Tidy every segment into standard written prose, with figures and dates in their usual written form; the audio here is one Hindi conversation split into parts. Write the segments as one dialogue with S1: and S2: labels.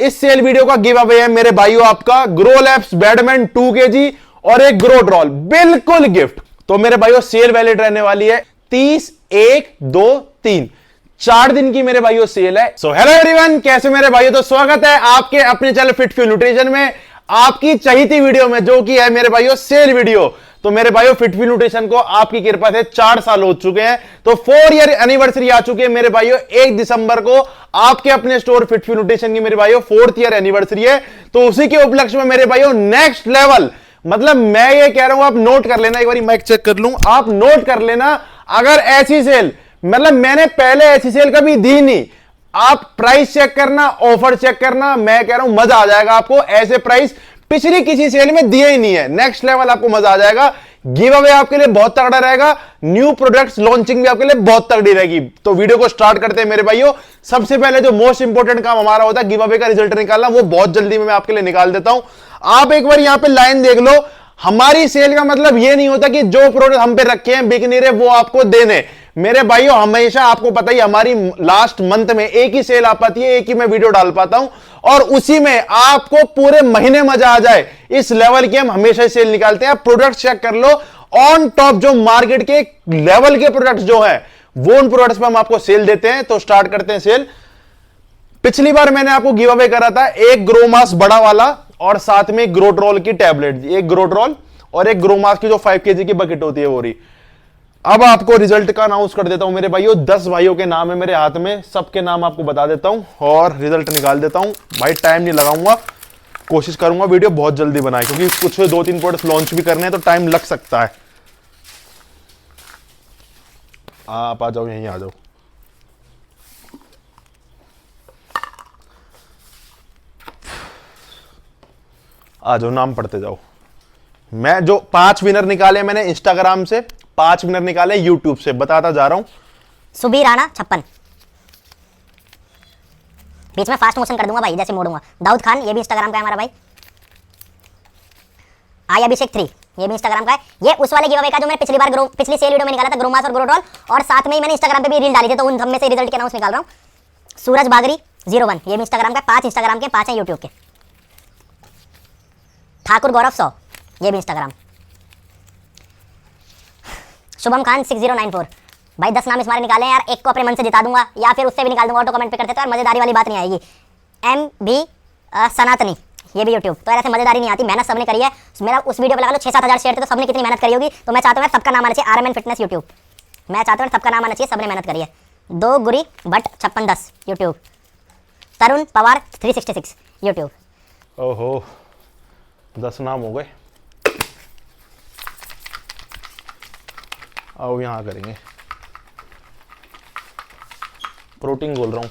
S1: इस सेल वीडियो का गिव अवे है मेरे भाइयों आपका ग्रो लैब्स बैडमैन 2 kg और एक ग्रो ड्रॉल, बिल्कुल गिफ्ट। तो मेरे भाइयों सेल वैलिड रहने वाली है 30, 1, 2, 3 4 दिन की मेरे भाइयों सेल है। सो हेलो एवरीवन, कैसे मेरे भाइयों, तो स्वागत है आपके अपने चैनल फिट फ्यूल न्यूट्रिशन में, आपकी चहीती वीडियो में, जो कि है मेरे भाइयों सेल वीडियो। तो मेरे भाइयों फिट फ्यूल न्यूट्रिशन को आपकी कृपा से 4 साल हो चुके हैं, तो 4 ईयर एनिवर्सरी आ चुकी है मेरे भाइयों। 1 दिसंबर को आपके अपने स्टोर फिट फ्यूल न्यूट्रिशन की मेरे भाइयों 4th ईयर एनिवर्सरी है। तो उसी के उपलक्ष्य में मेरे भाइयों नेक्स्ट लेवल, मतलब मैं ये कह रहा हूं, आप नोट कर लेना, एक बार माइक चेक कर लूं, आप नोट कर लेना। अगर ऐसी सेल, मतलब मैंने पहले ऐसी सेल कभी दी नहीं, आप प्राइस चेक करना, ऑफर चेक करना, मैं कह रहा हूं मजा आ जाएगा आपको। ऐसे प्राइस पिछली किसी सेल में दिए ही नहीं है। नेक्स्ट लेवल आपको मजा आ जाएगा। गिव अवे आपके लिए बहुत तगड़ा रहेगा, न्यू प्रोडक्ट्स लॉन्चिंग भी आपके लिए बहुत तगड़ी रहेगी। तो वीडियो को स्टार्ट करते हैं मेरे भाइयों। सबसे पहले जो मोस्ट इंपोर्टेंट काम हमारा होता है गिव अवे का रिजल्ट निकालना, वो बहुत जल्दी में मैं आपके लिए निकाल देता हूं। आप एक बार यहां पे लाइन देख लो। हमारी सेल का मतलब ये नहीं होता कि जो प्रोडक्ट हम पे रखे हैं बिक नहीं रहे वो आपको देने। मेरे भाइयों हमेशा आपको पता ही, हमारी लास्ट मंथ में एक ही सेल आ पाती है, एक ही मैं वीडियो डाल पाता हूं, और उसी में आपको पूरे महीने मजा आ जाए, इस लेवल की हम हमेशा सेल निकालते हैं। आप प्रोडक्ट चेक कर लो, ऑन टॉप जो मार्केट के लेवल के प्रोडक्ट्स जो हैं, वो उन प्रोडक्ट्स पे हम आपको सेल देते हैं। तो स्टार्ट करते हैं सेल। पिछली बार मैंने आपको गिव अवे करा था एक ग्रोमास बड़ा वाला और साथ में ग्रोड्रॉल की टैबलेट, एक ग्रोड्रॉल और एक ग्रोमास की जो 5 kg की बकेट होती है वो रही। अब आपको रिजल्ट का अनाउंस कर देता हूं मेरे भाइयों। 10 भाइयों के नाम है मेरे हाथ में, सबके नाम आपको बता देता हूं और रिजल्ट निकाल देता हूं। भाई टाइम नहीं लगाऊंगा, कोशिश करूंगा वीडियो बहुत जल्दी बनाए, क्योंकि कुछ 2-3 प्रोडक्ट्स लॉन्च भी करने हैं तो टाइम लग सकता है। आप आ जाओ, यहीं आ जाओ। आ जाओ, नाम पढ़ते जाओ। मैं जो 5 विनर निकाले मैंने इंस्टाग्राम से, 5 विनर निकाले यूट्यूब से, बताता जा रहा हूं।
S2: सुबीर राणा 56, बीच में फास्ट मोशन कर दूंगा भाई, जैसे मोड़ूंगा। दाऊद खान, ये भी इंस्टाग्राम का है हमारा भाई। आई अभिषेक 3, ये भी इंस्टाग्राम का है। ये उस वाले गिव अवे का जो मैंने पिछली सेल वीडियो में निकाला था, ग्रोमास और ग्रोड्रॉल, और साथ में ही मैंने इंस्टाग्राम पे भी रील डाली थी, तो उन में से रिजल्ट के अनाउंस निकाल रहा हूं। सूरज बागरी 01, ये भी इंस्टाग्राम का, 5 इंस्टाग्राम के, 5 है यूट्यूब के। ठाकुर गौरव 100, ये भी इंस्टाग्राम। शुभम खान 6094, भाई 10 नाम इस बार निकाले हैं यार, एक को अपने मन से जिता दूंगा या फिर उससे भी निकाल दूंगा, ऑटो कमेंट पे करते तो यार मजेदारी वाली बात नहीं आएगी। एम भी सनातनी, ये भी यूट्यूब, तो ऐसे मजेदारी नहीं आती। मेहनत सबने करी है, मेरा उस वीडियो पे लगा लो 6-7 हज़ार शेयर थे, तो सबने कितनी मेहनत करी होगी। तो मैं चाहता हूँ सबका नाम आना चाहिए। RMN फिटनेस यूट्यूब, मैं चाहता हूँ सबका नाम आना चाहिए, सबने मेहनत करी है। 2 गुरी भट्ट 5610 यूट्यूब। तरुण पवार 366 यूट्यूब।
S1: ओहो, 10 नाम हो गए। आओ यहां करेंगे। प्रोटीन बोल रहा हूं।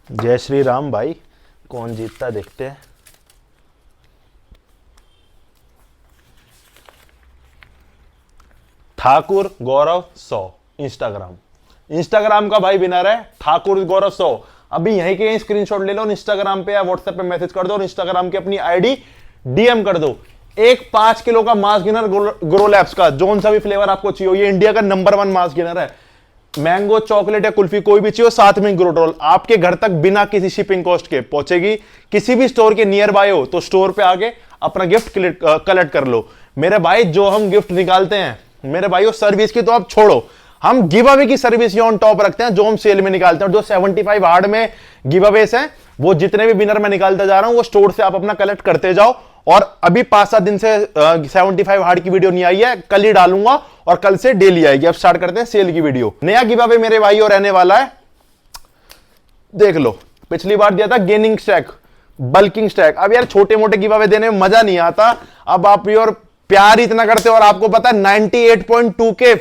S1: जय श्री राम भाई, कौन जीतता देखते हैं। ठाकुर गौरव 100 इंस्टाग्राम का भाई विनर है ठाकुर गौरव 100। अभी यहीं के स्क्रीनशॉट ले लो और इंस्टाग्राम पे या व्हाट्सएप पे मैसेज कर दो और इंस्टाग्राम की अपनी आईडी डीएम कर दो। एक 5 किलो का मास गेनर ग्रो लैब्स का, जोन सा भी फ्लेवर आपको चाहिए, ये इंडिया का नंबर 1 मास गेनर है। मैंगो, चॉकलेट या कुल्फी कोई भी चाहिए, साथ में ग्रोड्रॉल आपके घर तक बिना किसी शिपिंग कॉस्ट के पहुंचेगी। किसी भी स्टोर के नियर बाय हो तो स्टोर पे आके अपना गिफ्ट कलेक्ट कर लो। मेरे भाई जो हम गिफ्ट निकालते हैं मेरे भाइयों, सर्विस की तो आप छोड़ो, हम गिव अवे की सर्विस ऑन टॉप रखते हैं, जो हम सेल में निकालते हैं। जो 75 हार्ड में गिव अवेस हैं, वो जितने भी विनर मैं निकालते जा रहा हूं, वो स्टोर से आप अपना कलेक्ट करते जाओ। और अभी 5-7 दिन से 75 हार्ड की वीडियो नहीं आई है, कल ही डालूंगा और कल से डेली आएगी। अब स्टार्ट करते हैं सेल की वीडियो। नया गिव अवे मेरे भाइयों रहने वाला है, देख लो। पिछली बार दिया था गेनिंग स्टैक, बल्किंग स्टैक। अब यार छोटे मोटे गिव अवे देने में मजा नहीं आता। अब आप और प्यार इतना करते हो, और आपको पता है 98.2K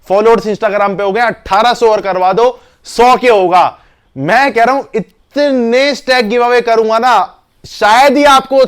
S1: फॉलोअर्स इंस्टाग्राम पे हो गए। 1800 और करवा दो, 100 के होगा। मैं कह रहा हूं इतने स्टैक गिव अवे करूंगा ना, शायद ही आपको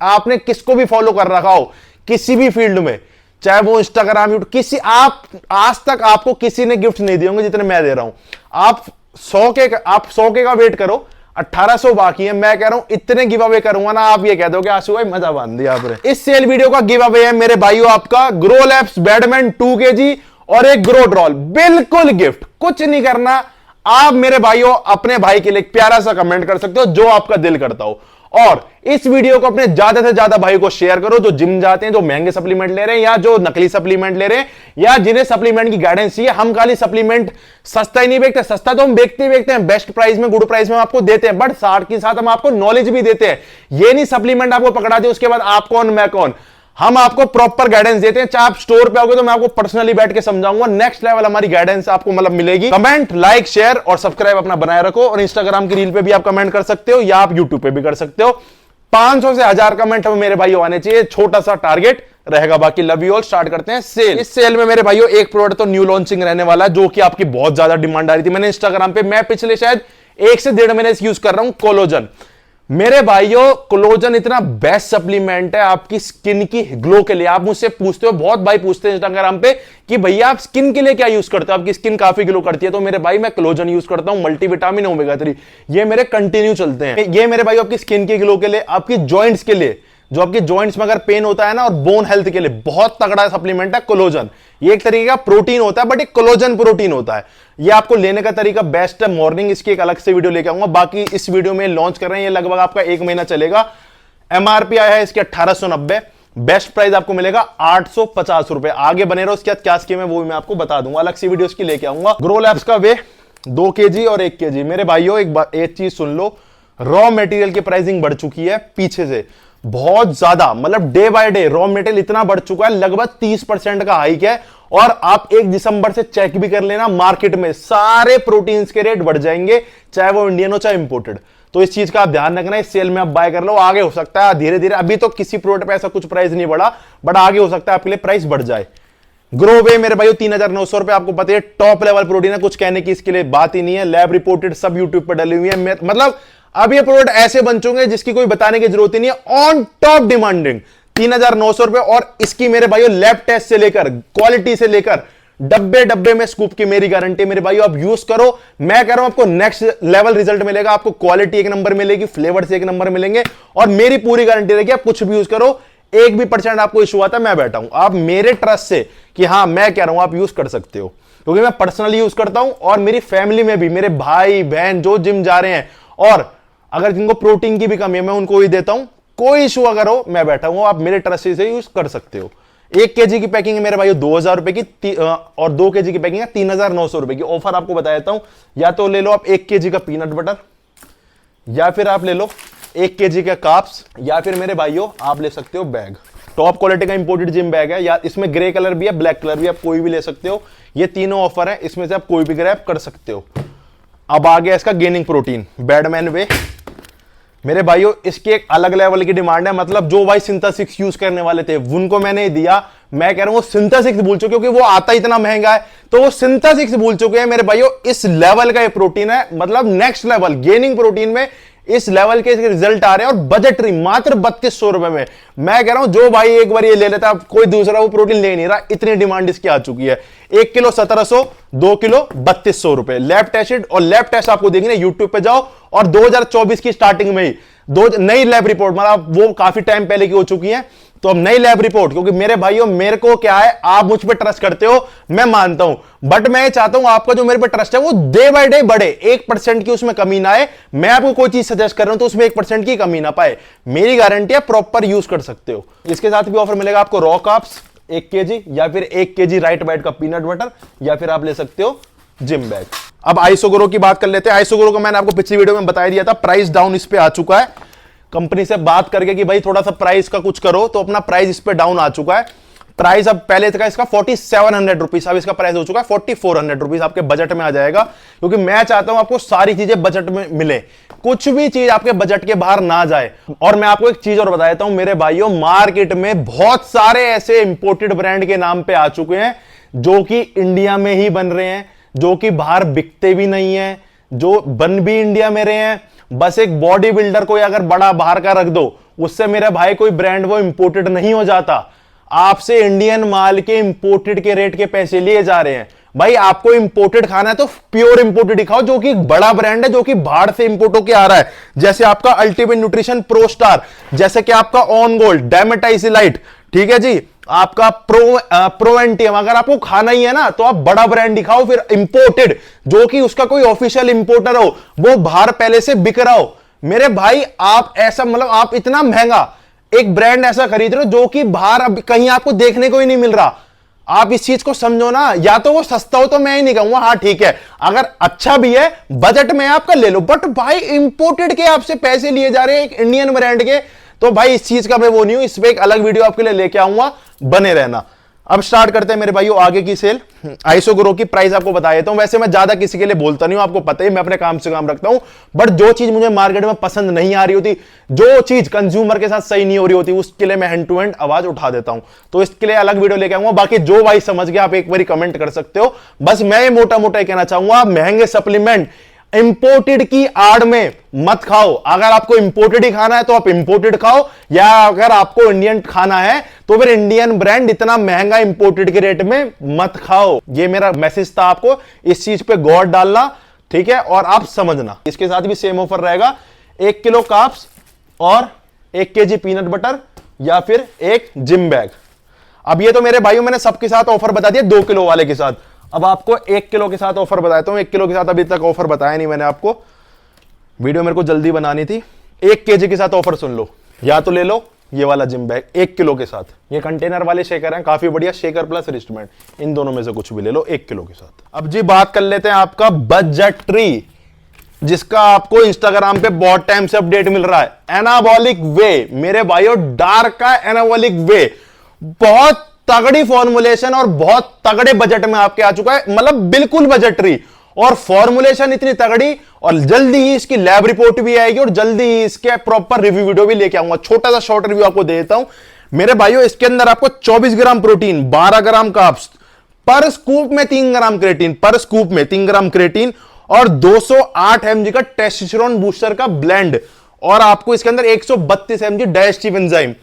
S1: आपने किसको भी फॉलो कर रखा हो किसी भी फील्ड में, चाहे वो इंस्टाग्राम, यूट्यूब, किसी, आप आज तक आपको किसी ने गिफ्ट नहीं दिए होंगे जितने मैं दे रहा हूं। आप 100 के का वेट करो, 1800 बाकी है। मैं कह रहा हूं इतने गिव अवे करूंगा ना, आप ये कह दोगे आशु भाई मजा बांध दिया आपने। इस सेल वीडियो का गिव अवे है मेरे भाइयों आपका ग्रो लैब्स बैडमैन 2 kg और एक ग्रोड्रॉल, बिल्कुल गिफ्ट। कुछ नहीं करना, आप मेरे भाइयों अपने भाई के लिए एक प्यारा सा कमेंट कर सकते हो जो आपका दिल करता हो, और इस वीडियो को अपने ज्यादा से ज्यादा भाई को शेयर करो जो जिम जाते हैं, जो महंगे सप्लीमेंट ले रहे हैं या जो नकली सप्लीमेंट ले रहे हैं, या जिन्हें सप्लीमेंट की गाइडेंस चाहिए। हम खाली सप्लीमेंट सस्ता ही नहीं बेचते, सस्ता तो हम बेचते हैं, बेस्ट प्राइस में, गुड प्राइस में आपको देते हैं, बट साथ के साथ हम आपको नॉलेज भी देते हैं। ये नहीं सप्लीमेंट आपको पकड़ा दे उसके बाद आप कौन मैं कौन, हम आपको प्रॉपर गाइडेंस देते हैं। चाहे आप स्टोर पे आओगे तो मैं आपको पर्सनली बैठ के समझाऊंगा, नेक्स्ट लेवल हमारी गाइडेंस आपको मतलब मिलेगी। कमेंट, लाइक, शेयर और सब्सक्राइब अपना बनाए रखो, और इंस्टाग्राम की रील पे भी आप कमेंट कर सकते हो या आप यूट्यूब पे भी कर सकते हो। 500 से 1000 कमेंट हमें मेरे भाइयों आने चाहिए, छोटा सा टारगेट रहेगा। बाकी लव यू ऑल। स्टार्ट करते हैं सेल। इस सेल में मेरे भाइयों एक प्रोडक्ट तो न्यू लॉन्चिंग रहने वाला है, जो कि आपकी बहुत ज्यादा डिमांड आ रही थी। मैंने इंस्टाग्राम पे, मैं पिछले शायद 1 से 1.5 महीने से यूज कर रहा हूं कोलोजन। मेरे भाइयों कोलोजन इतना बेस्ट सप्लीमेंट है आपकी स्किन की ग्लो के लिए। आप मुझसे पूछते हो, बहुत भाई पूछते हैं इंस्टाग्राम पे कि भैया आप स्किन के लिए क्या यूज करते हो, आपकी स्किन काफी ग्लो करती है। तो मेरे भाई मैं कोलोजन यूज करता हूं, मल्टीविटामिन, ओमेगा 3, ये मेरे कंटिन्यू चलते हैं। ये मेरे भाई आपकी स्किन की ग्लो के लिए, आपकी जॉइंट्स के लिए, जो आपके जॉइंट्स में अगर पेन होता है ना, और बोन हेल्थ के लिए बहुत तगड़ा सप्लीमेंट है कोलोजन। ये एक तरीके का प्रोटीन होता है, बट एक कोलोजन प्रोटीन होता है। ये आपको लेने का तरीका बेस्ट है। मॉर्निंग इसकी एक अलग से वीडियो लेके आऊंगा। बाकी इस वीडियो में लॉन्च कर रहे हैं, ये लगभग आपका 1 महीना चलेगा। एमआरपी आया है इसके 1890, बेस्ट प्राइस आपको मिलेगा 850 रुपए। आगे बने रहो, उसके बाद क्या स्कीम है वो भी मैं आपको बता दूंगा, अलग से वीडियो इसकी लेके आऊंगा। ग्रो लैब्स का वे 2 kg और 1 kg। मेरे भाइयों एक चीज सुन लो, रॉ मटेरियल की प्राइसिंग बढ़ चुकी है पीछे से बहुत ज्यादा, मतलब day by day raw material इतना बढ़ चुका है, लगभग 30% का हाइक है। और आप 1 दिसंबर से चेक भी कर लेना, मार्केट में सारे प्रोटीन्स के रेट बढ़ जाएंगे, चाहे वो इंडियन हो चाहे इंपोर्टेड। तो इस चीज का आप ध्यान रखना, इस सेल में आप बाय कर लो। आगे हो सकता है धीरे धीरे, अभी तो किसी प्रोडक्ट पे ऐसा कुछ प्राइस नहीं बढ़ा, बट आगे हो सकता है आपके लिए प्राइस बढ़ जाए। ग्रो वे मेरे भाई 3900 रुपए, आपको पता है टॉप लेवल प्रोटीन है, कुछ कहने की इसके लिए बात ही नहीं है। लैब रिपोर्टेड, सब यूट्यूब पर डली हुई है। मतलब अब ये प्रोडक्ट ऐसे बन चुके जिसकी कोई बताने की जरूरत ही नहीं है। ऑन टॉप डिमांडिंग 3900 रुपए, और इसकी मेरे भाइयों लैब टेस्ट से लेकर क्वालिटी से लेकर डब्बे डब्बे में स्कूप की मेरी गारंटी। मेरे भाइयों आप यूज करो, मैं कह रहा हूं आपको नेक्स्ट लेवल रिजल्ट मिलेगा। आपको क्वालिटी 1 नंबर मिलेगी, फ्लेवर्स 1 नंबर मिलेंगे, और मेरी पूरी गारंटी रहेगी आप कुछ भी यूज करो, 1% आपको इशू आता है मैं बैठा हूं, आप मेरे ट्रस्ट से कि हाँ मैं कह रहा हूं आप यूज कर सकते हो, क्योंकि मैं पर्सनली यूज करता हूं। और मेरी फैमिली में भी मेरे भाई बहन जो जिम जा रहे हैं, और अगर जिनको प्रोटीन की भी कमी है मैं उनको ही देता हूं। कोई इशू अगर हो मैं बैठा हूं, आप मेरे ट्रस्ट से यूज कर सकते हो। 1 kg की पैकिंग है मेरे भाई 2000 रुपए की, और 2 kg की पैकिंग है 3900 रुपए की। ऑफर आपको बता देता हूं, या तो ले लो आप 1 kg का पीनट बटर, या फिर आप ले लो 1 kg का काप्स, या फिर मेरे भाइयों आप ले सकते हो बैग। टॉप क्वालिटी का इंपोर्टेड जिम बैग है, या इसमें ग्रे कलर भी है, ब्लैक कलर भी, आप कोई भी ले सकते हो। ये तीनों ऑफर है, इसमें से आप कोई भी ग्रैब कर सकते हो। अब आ गया इसका गेनिंग प्रोटीन बैडमैन वे। मेरे भाइयों इसकी एक अलग लेवल की डिमांड है, मतलब जो भाई सिंथेसिक्स यूज करने वाले थे उनको मैंने दिया। मैं कह रहा हूं वो सिंथेसिक्स भूल चुके, क्योंकि वो आता इतना महंगा है, तो वो सिंथेसिक्स भूल चुके हैं मेरे भाइयों। इस लेवल का ये प्रोटीन है, मतलब नेक्स्ट लेवल गेनिंग प्रोटीन में इस लेवल के रिजल्ट आ रहे हैं, और बजटरी मात्र 3200 रुपए में। मैं कह रहा हूं जो भाई एक बार ये ले लेता, कोई दूसरा वो प्रोटीन ले नहीं रहा, इतनी डिमांड इसकी आ चुकी है। 1 किलो 1700, 2 किलो 3200 रुपए। लैब टेस्टेड, और लैब टेस्ट आपको देखने यूट्यूब पे जाओ, और 2024 की स्टार्टिंग में ही नई लैब रिपोर्ट, मतलब वो काफी टाइम पहले की हो चुकी है, तो अब नई लैब रिपोर्ट, क्योंकि मेरे भाइयों मेरे को क्या है, आप मुझ पे ट्रस्ट करते हो मैं मानता हूं, बट मैं चाहता हूं आपका जो मेरे पे ट्रस्ट है वो डे बाय डे बढ़े, 1% की उसमें कमी ना आए। मैं आपको कोई चीज सजेस्ट कर रहा हूं तो उसमें 1% की कमी ना पाए, मेरी गारंटी है प्रॉपर यूज कर सकते हो। इसके साथ भी ऑफर मिलेगा आपको रॉ कार्ब्स 1 kg, या फिर 1 kg राइट बाइट का पीनट बटर, या फिर आप ले सकते हो जिम बैग। अब आइसोग्रो की बात कर लेते हैं। आइसोग्रो को मैंने आपको पिछली वीडियो में बता दिया था, प्राइस डाउन इस पे आ चुका है। कंपनी से बात करके कि भाई थोड़ा सा प्राइस का कुछ करो, तो अपना प्राइस इस पे डाउन आ चुका है। प्राइस अब पहले था इसका 4700 रुपीज, अब इसका प्राइस हो चुका है 4400 रुपीज, आपके बजट में आ जाएगा। क्योंकि मैं चाहता हूं आपको सारी चीजें बजट में मिले, कुछ भी चीज आपके बजट के बाहर ना जाए। और मैं आपको एक चीज और बता देता हूं मेरे भाइयों, मार्केट में बहुत सारे ऐसे इंपोर्टेड ब्रांड के नाम पे आ चुके हैं जो कि इंडिया में ही बन रहे हैं, जो कि बाहर बिकते भी नहीं है, जो बन भी इंडिया में रहे हैं। बस एक बॉडी बिल्डर को अगर बड़ा बाहर का रख दो, उससे मेरे भाई कोई ब्रांड वो इंपोर्टेड नहीं हो जाता। आपसे इंडियन माल के इंपोर्टेड के रेट के पैसे लिए जा रहे हैं। भाई आपको इंपोर्टेड खाना है तो प्योर इंपोर्टेड ही खाओ, जो कि एक बड़ा ब्रांड है, जो कि बाहर से इंपोर्ट होकर आ रहा है। जैसे आपका अल्टीमेट न्यूट्रिशन प्रो स्टार, जैसे कि आपका ऑन गोल्ड, डायमेटाइसिलाइट, ठीक है जी, आपका प्रोवेंटियम। अगर आपको खाना ही है ना तो आप बड़ा ब्रांड दिखाओ, फिर इंपोर्टेड, जो कि उसका कोई ऑफिशियल इंपोर्टर हो, वो बाहर पहले से बिक रहा हो। मेरे भाई आप ऐसा मतलब आप इतना महंगा एक ब्रांड ऐसा खरीद रहे हो जो कि बाहर अब कहीं आपको देखने को ही नहीं मिल रहा। आप इस चीज को समझो ना। या तो वो सस्ता हो तो मैं ही नहीं कहूंगा, हाँ ठीक है, अगर अच्छा भी है बजट में आपका ले लो, बट भाई इंपोर्टेड के आपसे पैसे लिए जा रहे हैं एक इंडियन ब्रांड के, तो भाई इस चीज का मैं वो नहीं हूं। इस पे एक अलग वीडियो आपके लिए लेके आऊंगा, बने रहना। अब स्टार्ट करते हैं मेरे भाइयों आगे की सेल। आइसो ग्रो की प्राइस आपको बता देता हूं। वैसे मैं ज्यादा किसी के लिए बोलता नहीं हूं, आपको पता ही, मैं अपने काम से काम रखता हूं। बट जो चीज मुझे मार्केट में पसंद नहीं आ रही होती, जो चीज कंज्यूमर के साथ सही नहीं हो रही होती, उसके लिए मैं हैंड टू हैंड आवाज उठा देता हूं। तो इसके लिए अलग वीडियो लेके आऊंगा। बाकी जो भाई समझ गया आप एक बार कमेंट कर सकते हो। बस मैं मोटा मोटा कहना चाहूंगा, महंगे सप्लीमेंट इंपोर्टेड की आड़ में मत खाओ। अगर आपको इंपोर्टेड ही खाना है तो आप इंपोर्टेड खाओ, या अगर आपको इंडियन खाना है तो फिर इंडियन ब्रांड इतना महंगा इंपोर्टेड के रेट में मत खाओ। ये मेरा मैसेज था आपको, इस चीज पे गौर डालना, ठीक है, और आप समझना। इसके साथ भी सेम ऑफर रहेगा, 1 किलो कार्ब्स और 1 केजी पीनट बटर या फिर एक जिम बैग। अब ये तो मेरे भाइयों मैंने सबके साथ ऑफर बता दिया 2 किलो वाले के साथ। अब आपको 1 किलो के साथ ऑफर बताता हूं। 1 किलो के साथ अभी तक ऑफर बताया नहीं मैंने आपको, वीडियो मेरे को जल्दी बनानी थी। 1 केजी के साथ ऑफर सुन लो, या तो ले लो ये वाला जिम बैग 1 किलो के साथ। ये कंटेनर वाले शेकर हैं, काफी बढ़िया, शेकर प्लस रिस्टमेंट, इन दोनों में से कुछ भी ले लो 1 किलो के साथ। अब जी बात कर लेते हैं आपका बजट ट्री, जिसका आपको इंस्टाग्राम पे बहुत टाइम से अपडेट मिल रहा है। एनाबॉलिक वे मेरे भाइयों, डार्क का एनाबॉलिक वे, बहुत तगड़ी फॉर्मुलेशन और बहुत तगड़े बजट में आपके आ चुका है, मतलब बिल्कुल बजटरी, और फॉर्मुलेशन इतनी तगड़ी, और जल्दी ही इसकी लैब रिपोर्ट भी आएगी और जल्दी ही इसके प्रॉपर रिव्यू वीडियो भी लेके आऊंगा। छोटा सा शॉर्ट रिव्यू आपको दे देता हूं मेरे भाइयों। इसके अंदर आपको 24 ग्राम प्रोटीन, 12 ग्राम कार्ब्स, पर स्कूप में 3 ग्राम क्रेटीन, पर स्कूप में 3 ग्राम क्रेटीन, और 208 mg का टेस्टोस्टेरोन बूस्टर का ब्लेंड, और आपको इसके अंदर 132 mg डाइजेस्टिव एंजाइम।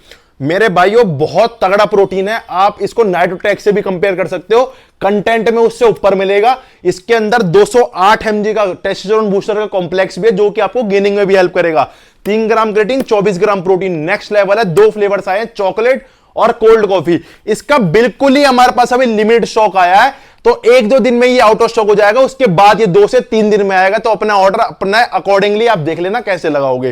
S1: मेरे भाइयों बहुत तगड़ा प्रोटीन है। आप इसको नाइट्रोटेक से भी कंपेयर कर सकते हो, कंटेंट में उससे ऊपर मिलेगा। इसके अंदर 208 mg का टेस्टोस्टेरोन बूस्टर का कॉम्प्लेक्स भी है, जो कि आपको गेनिंग में भी हेल्प करेगा। 3 gram creatine, 24 gram protein, next level है। 2 फ्लेवर्स आए हैं, चॉकलेट और कोल्ड कॉफी। इसका बिल्कुल ही हमारे पास अभी लिमिटेड स्टॉक आया है, तो 1-2 दिन में ये आउट ऑफ स्टॉक हो जाएगा। उसके बाद ये 2 से 3 दिन में आएगा, तो अपना ऑर्डर अपना अकॉर्डिंगली आप देख लेना कैसे लगाओगे।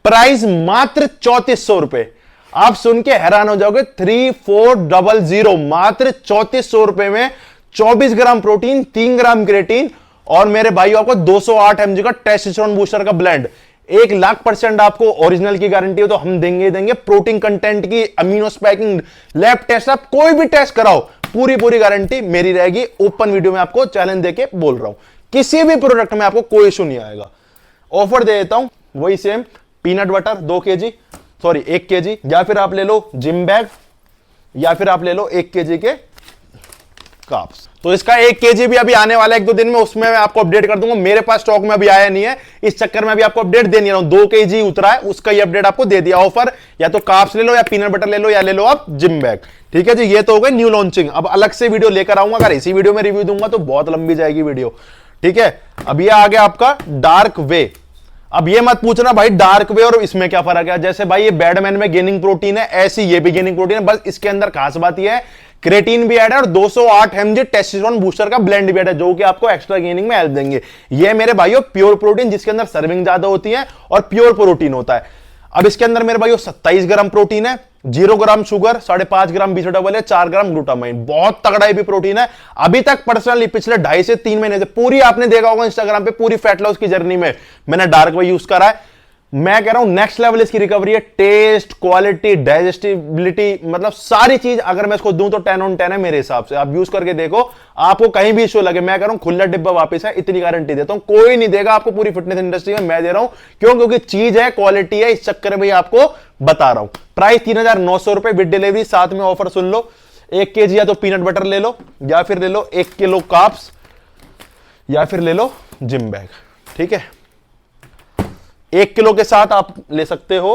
S1: प्राइस मात्र 3400 रुपए। आप सुन के हैरान हो जाओगे, 3400, मात्र 3400 रुपए में 24 ग्राम प्रोटीन, 3 ग्राम क्रेटीन, और मेरे भाइयों आपको 208 mg का टेस्टोस्टेरोन बूस्टर का ब्लेंड। 1,00,000% आपको ओरिजिनल की गारंटी हो तो हम देंगे। प्रोटीन कंटेंट की, अमीनो स्पाइकिंग, लैब टेस्ट, आप कोई भी टेस्ट कराओ, पूरी गारंटी मेरी रहेगी। ओपन वीडियो में आपको चैलेंज देके बोल रहा हूं, किसी भी प्रोडक्ट में आपको कोई इशू नहीं आएगा। ऑफर दे देता हूं वही same, peanut butter 2 KG, sorry 1 KG, या फिर आप ले लो जिम बैग, या फिर आप ले लो 1 केजी के कार्ब्स। तो इसका 1 केजी भी अभी आने वाला है 1-2 दिन में, उसमें मैं आपको अपडेट कर दूंगा। मेरे पास स्टॉक में अभी आया नहीं है, इस चक्कर में अभी आपको अपडेट दे नहीं रहा हूं। 2 केजी उतरा है, उसका ही अपडेट आपको दे दिया। ऑफर या तो कार्ब्स ले लो, या पीनट बटर ले लो, या ले लो आप जिम बैग। ठीक है जी, ये तो हो गई न्यू लॉन्चिंग। अब अलग से वीडियो लेकर आऊंगा, अगर इसी वीडियो में रिव्यू दूंगा तो बहुत लंबी जाएगी वीडियो। ठीक है, अब ये आ गया आपका डार्क वे। अब ये मत पूछना भाई डार्क वे और इसमें क्या फर्क है। जैसे भाई ये बैडमैन में गेनिंग प्रोटीन है, ऐसी ये भी गेनिंग प्रोटीन है, बस इसके अंदर खास बात ये है क्रेटीन भी ऐड है और 208 mg टेस्टोस्टेरोन बूस्टर का ब्लेंड भी ऐड है, जो कि आपको एक्स्ट्रा गेनिंग में हेल्प देंगे। ये मेरे भाइयों प्योर प्रोटीन, जिसके अंदर सर्विंग ज्यादा होती है और प्योर प्रोटीन होता है। अब इसके अंदर मेरे भाइयों 27 ग्राम प्रोटीन है, 0 ग्राम शुगर, 5.5 ग्राम बीटा-डबल है, 4 ग्राम ग्लूटामाइन। बहुत तगड़ा ये भी प्रोटीन है। अभी तक पर्सनली पिछले 2.5 से 3 महीने से पूरी, आपने देखा होगा इंस्टाग्राम पे, पूरी फैट लॉस की जर्नी में मैंने डार्क वे यूज करा है। मैं कह रहा हूं नेक्स्ट लेवल इसकी रिकवरी है। टेस्ट, क्वालिटी, डाइजेस्टिबिलिटी, मतलब सारी चीज अगर मैं इसको दूं तो 10 on 10 है मेरे हिसाब से। आप यूज करके देखो, आपको कहीं भी इश्यू लगे, मैं कह रहा हूं खुला डिब्बा वापस है, इतनी गारंटी देता हूं। कोई नहीं देगा आपको पूरी फिटनेस इंडस्ट्री में, मैं दे रहा हूं। क्यों? क्योंकि चीज है, क्वालिटी है, इस चक्कर में आपको बता रहा हूं। प्राइस 3900 रुपए विद डिलीवरी। साथ में ऑफर सुन लो, 1 केजी या तो पीनट बटर ले लो, या फिर ले लो 1 किलो कार्ब्स, या फिर ले लो जिम बैग। ठीक है, 1 किलो के साथ आप ले सकते हो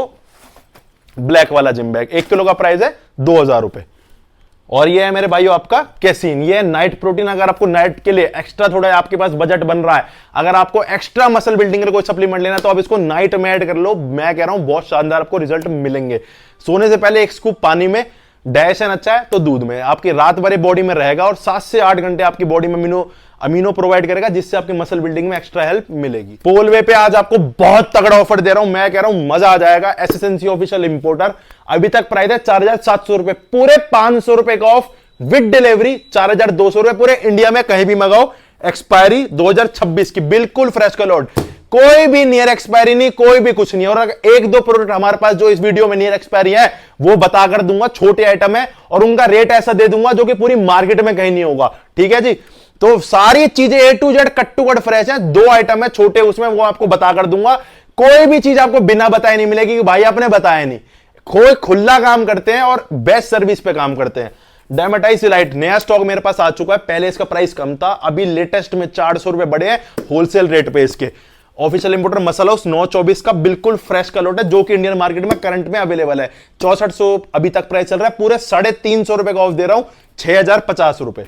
S1: ब्लैक वाला जिम बैग। 1 किलो का प्राइस है 2000 रुपए। और ये है मेरे भाइयों आपका कैसीन, ये नाइट प्रोटीन। अगर आपको नाइट के लिए एक्स्ट्रा थोड़ा आपके पास बजट बन रहा है, अगर आपको एक्स्ट्रा मसल बिल्डिंग के लिए कोई सप्लीमेंट लेना है, तो आप इसको नाइट में ऐड कर लो। मैं कह रहा हूं बहुत शानदार आपको रिजल्ट मिलेंगे। सोने से पहले 1 स्कूप पानी में डाइजेशन अच्छा है तो दूध में आपकी रात भर बॉडी में रहेगा और 7 से 8 घंटे आपकी बॉडी में अमीनो प्रोवाइड करेगा, जिससे आपकी मसल बिल्डिंग में एक्स्ट्रा हेल्प मिलेगी। पोलवे पे आज आपको बहुत तगड़ा ऑफर दे रहा हूं, मैं कह रहा हूं मजा आ जाएगा। एसएसएनसी ऑफिशियल इंपोर्टर, अभी तक प्राइस है 4700 रुपए, पूरे 500 रुपए का ऑफ विद डिलीवरी, 4200 रुपए पूरे इंडिया में कहीं भी मंगाओ। एक्सपायरी 2026 की, बिल्कुल फ्रेश का लॉट, कोई भी नियर एक्सपायरी नहीं, कोई भी कुछ नहीं। और अगर एक दो प्रोडक्ट हमारे पास जो इस वीडियो में नियर एक्सपायरी है वो बताकर दूंगा, छोटे आइटम है और उनका रेट ऐसा दे दूंगा जो कि पूरी मार्केट में कहीं नहीं होगा। ठीक है जी, तो सारी चीजें A to Z cut to cut fresh है। 2 आइटम है छोटे उसमें, वो आपको बताकर दूंगा। कोई भी चीज आपको बिना बताए नहीं मिलेगी कि भाई आपने बताया नहीं। कोई खुला काम करते हैं और बेस्ट सर्विस पे काम करते हैं। डेमेटाइसिलाइट नया स्टॉक मेरे पास आ चुका है, पहले इसका प्राइस कम था, अभी लेटेस्ट में 400 रुपए बढ़े हैं होलसेल रेट पे इसके। ऑफिशियल इंपोर्टर मसाला हाउस 924 का बिल्कुल फ्रेश का लॉट है, जो कि इंडियन मार्केट में करंट में अवेलेबल है। 6400 अभी तक प्राइस चल रहा है, पूरे 350 रुपए का ऑफ दे रहा हूं, 6050 रुपए।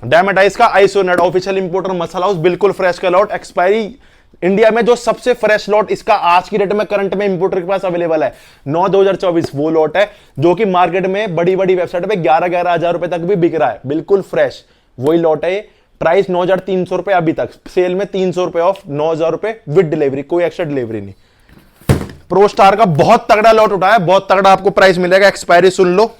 S1: डायमेटाइज का आइसोनेट ऑफिशियल इंपोर्टर मसाला हाउस, बिल्कुल फ्रेश का लॉट, एक्सपायरी इंडिया में जो सबसे फ्रेश लॉट इसका आज की डेट में करंट में इंपोर्टर के पास अवेलेबल है 9/2024 वो लॉट है, जो कि मार्केट में बड़ी बड़ी वेबसाइट पे 11-11 हजार रुपए तक भी बिक रहा है। बिल्कुल फ्रेश वही लॉट है। प्राइस 9300 रुपए, अभी तक सेल में 300 रुपए ऑफ, 9000 रुपए विद डिलीवरी, कोई एक्स्ट्रा डिलीवरी नहीं। प्रो स्टार का बहुत तगड़ा लॉट उठाया, बहुत तगड़ा आपको प्राइस मिलेगा। एक्सपायरी सुन लो